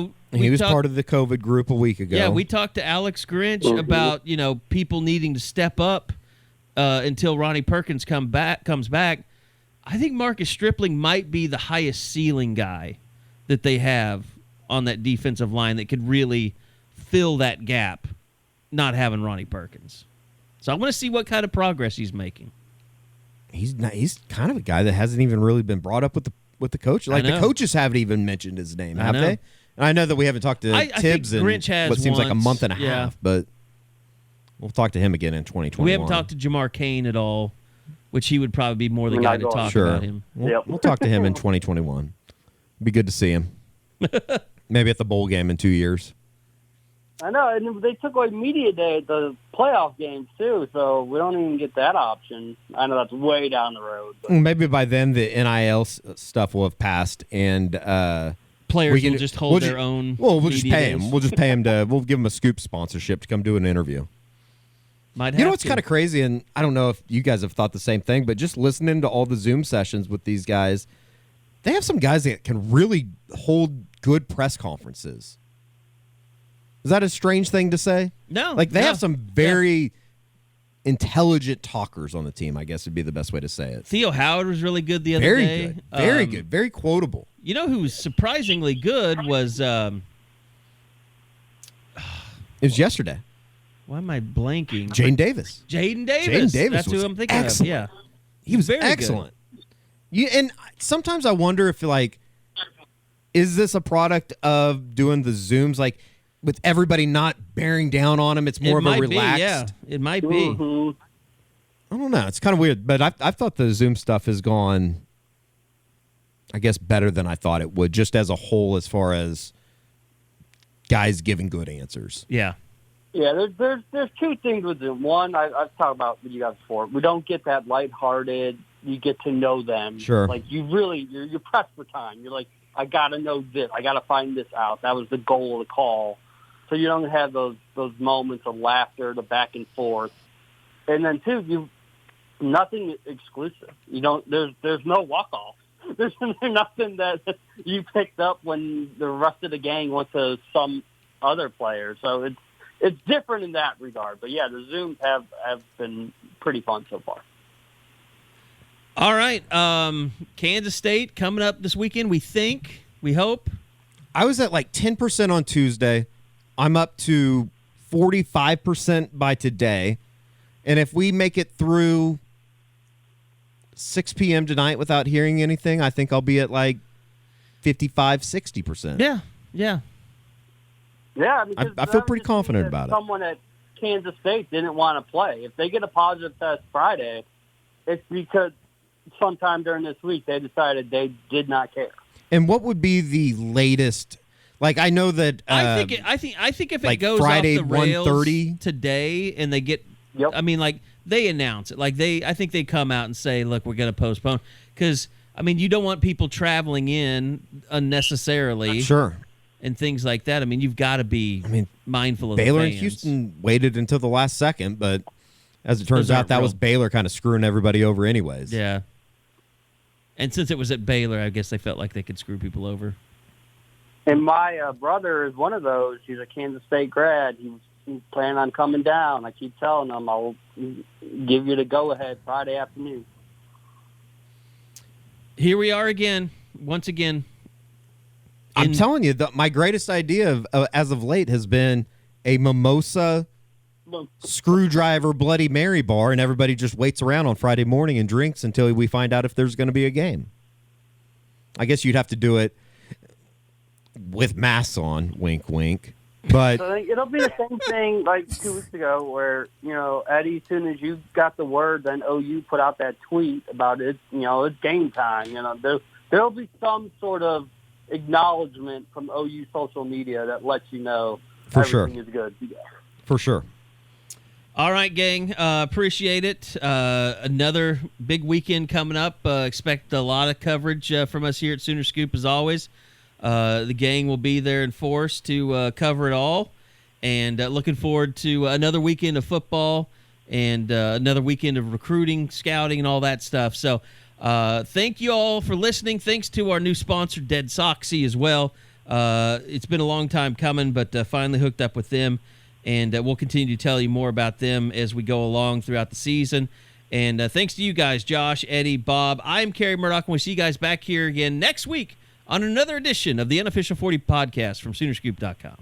C: was part of the COVID group a week ago.
B: Yeah, we talked to Alex Grinch about, people needing to step up until Ronnie Perkins comes back. I think Marcus Stripling might be the highest ceiling guy that they have on that defensive line that could really fill that gap, not having Ronnie Perkins. So I want to see what kind of progress he's making.
C: He's kind of a guy that hasn't even really been brought up with the coach. Like, the coaches haven't even mentioned his name, have they? And I know that we haven't talked to Tibbs in what seems like a month and a half, but we'll talk to him again in 2021.
B: We haven't talked to Jamar Cain at all, which he would probably be more the guy to talk about him.
C: We'll talk to him in 2021. Be good to see him. Maybe at the bowl game in 2 years.
D: I know, and they took away media day at the playoff games too, so we don't even get that option. I know that's way down the road. But.
C: Maybe by then the NIL stuff will have passed, and
B: players will just hold their own.
C: Well, we'll just pay him. We'll just pay him we'll give him a Scoop sponsorship to come do an interview.
B: You
C: know what's kind of crazy, and I don't know if you guys have thought the same thing, but just listening to all the Zoom sessions with these guys, they have some guys that can really hold good press conferences. Is that a strange thing to say?
B: No.
C: Like, they
B: no.
C: have some very intelligent talkers on the team, I guess would be the best way to say it.
B: Theo Howard was really good the other
C: Very
B: day.
C: good. Very good. Very quotable.
B: You know who was surprisingly good was
C: It was yesterday.
B: why am I blanking?
C: Jaden Davis.
B: Jaden Davis.
C: Jaden Davis
B: That's who
C: was
B: I'm thinking
C: excellent.
B: of. Yeah.
C: He was
B: very
C: excellent. And sometimes I wonder if, like, is this a product of doing the Zooms, like, with everybody not bearing down on him? It's more of a relaxed.
B: Yeah, it might be.
D: Mhm.
C: I don't know. It's kind of weird, but I've thought the Zoom stuff has gone, I guess, better than I thought it would, just as a whole, as far as guys giving good answers.
B: Yeah.
D: Yeah, there's two things with Zoom. One, I've talked about with you guys before. We don't get that lighthearted. You get to know them.
C: Sure.
D: Like, you're pressed for time. You're like, I got to know this. I got to find this out. That was the goal of the call. So you don't have those moments of laughter, the back and forth. And then two, nothing exclusive. You don't. There's no walk off. There's nothing that you picked up when the rest of the gang went to some other player. So it's different in that regard. But yeah, the Zooms have been pretty fun so far.
B: All right. Kansas State coming up this weekend, we hope.
C: I was at like 10% on Tuesday. I'm up to 45% by today. And if we make it through 6 p.m. tonight without hearing anything, I think I'll be at like 55, 60%.
B: Yeah. Yeah.
D: Yeah, because
C: I feel pretty confident about it.
D: Someone at Kansas State didn't want to play. If they get a positive test Friday, it's because sometime during this week they decided they did not care.
C: And what would be the latest? Like, I know that
B: I think if it
C: like
B: goes
C: Friday,
B: off the rails
C: 1:30
B: today and they get
D: Yep.
B: I mean, like, they announce it. Like, I think they come out and say, look, we're going to postpone. Because, I mean, you don't want people traveling in unnecessarily.
C: Sure.
B: And things like that. I mean, you've got to be mindful of
C: Baylor
B: the
C: and
B: fans.
C: Houston waited until the last second, but as it turns
B: Those
C: out,
B: aren't
C: that
B: real.
C: was Baylor kind of screwing everybody over anyways.
B: Yeah. And since it was at Baylor, I guess they felt like they could screw people over.
D: And my brother is one of those. He's a Kansas State grad. He's planning on coming down. I keep telling him I'll give you the go-ahead Friday afternoon.
B: Here we are again, once again.
C: I'm telling you, my greatest idea as of late has been a mimosa, screwdriver, Bloody Mary bar, and everybody just waits around on Friday morning and drinks until we find out if there's going to be a game. I guess you'd have to do it with masks on, wink, wink. But
D: So it'll be the same thing like 2 weeks ago where, Eddie, as soon as you got the word, then OU put out that tweet about it, it's game time. There'll be some sort of acknowledgement from OU social media that lets you know
C: For
D: everything
C: sure.
D: is good.
C: for sure.
B: All right, gang. Appreciate it. Another big weekend coming up. Expect a lot of coverage from us here at Sooner Scoop, as always. The gang will be there in force to cover it all. And looking forward to another weekend of football and another weekend of recruiting, scouting, and all that stuff. So thank you all for listening. Thanks to our new sponsor, Dead Soxy, as well. It's been a long time coming, but finally hooked up with them. And we'll continue to tell you more about them as we go along throughout the season. And thanks to you guys, Josh, Eddie, Bob. I'm Kerry Murdoch, and we'll see you guys back here again next week on another edition of the Unofficial 40 podcast from Soonerscoop.com.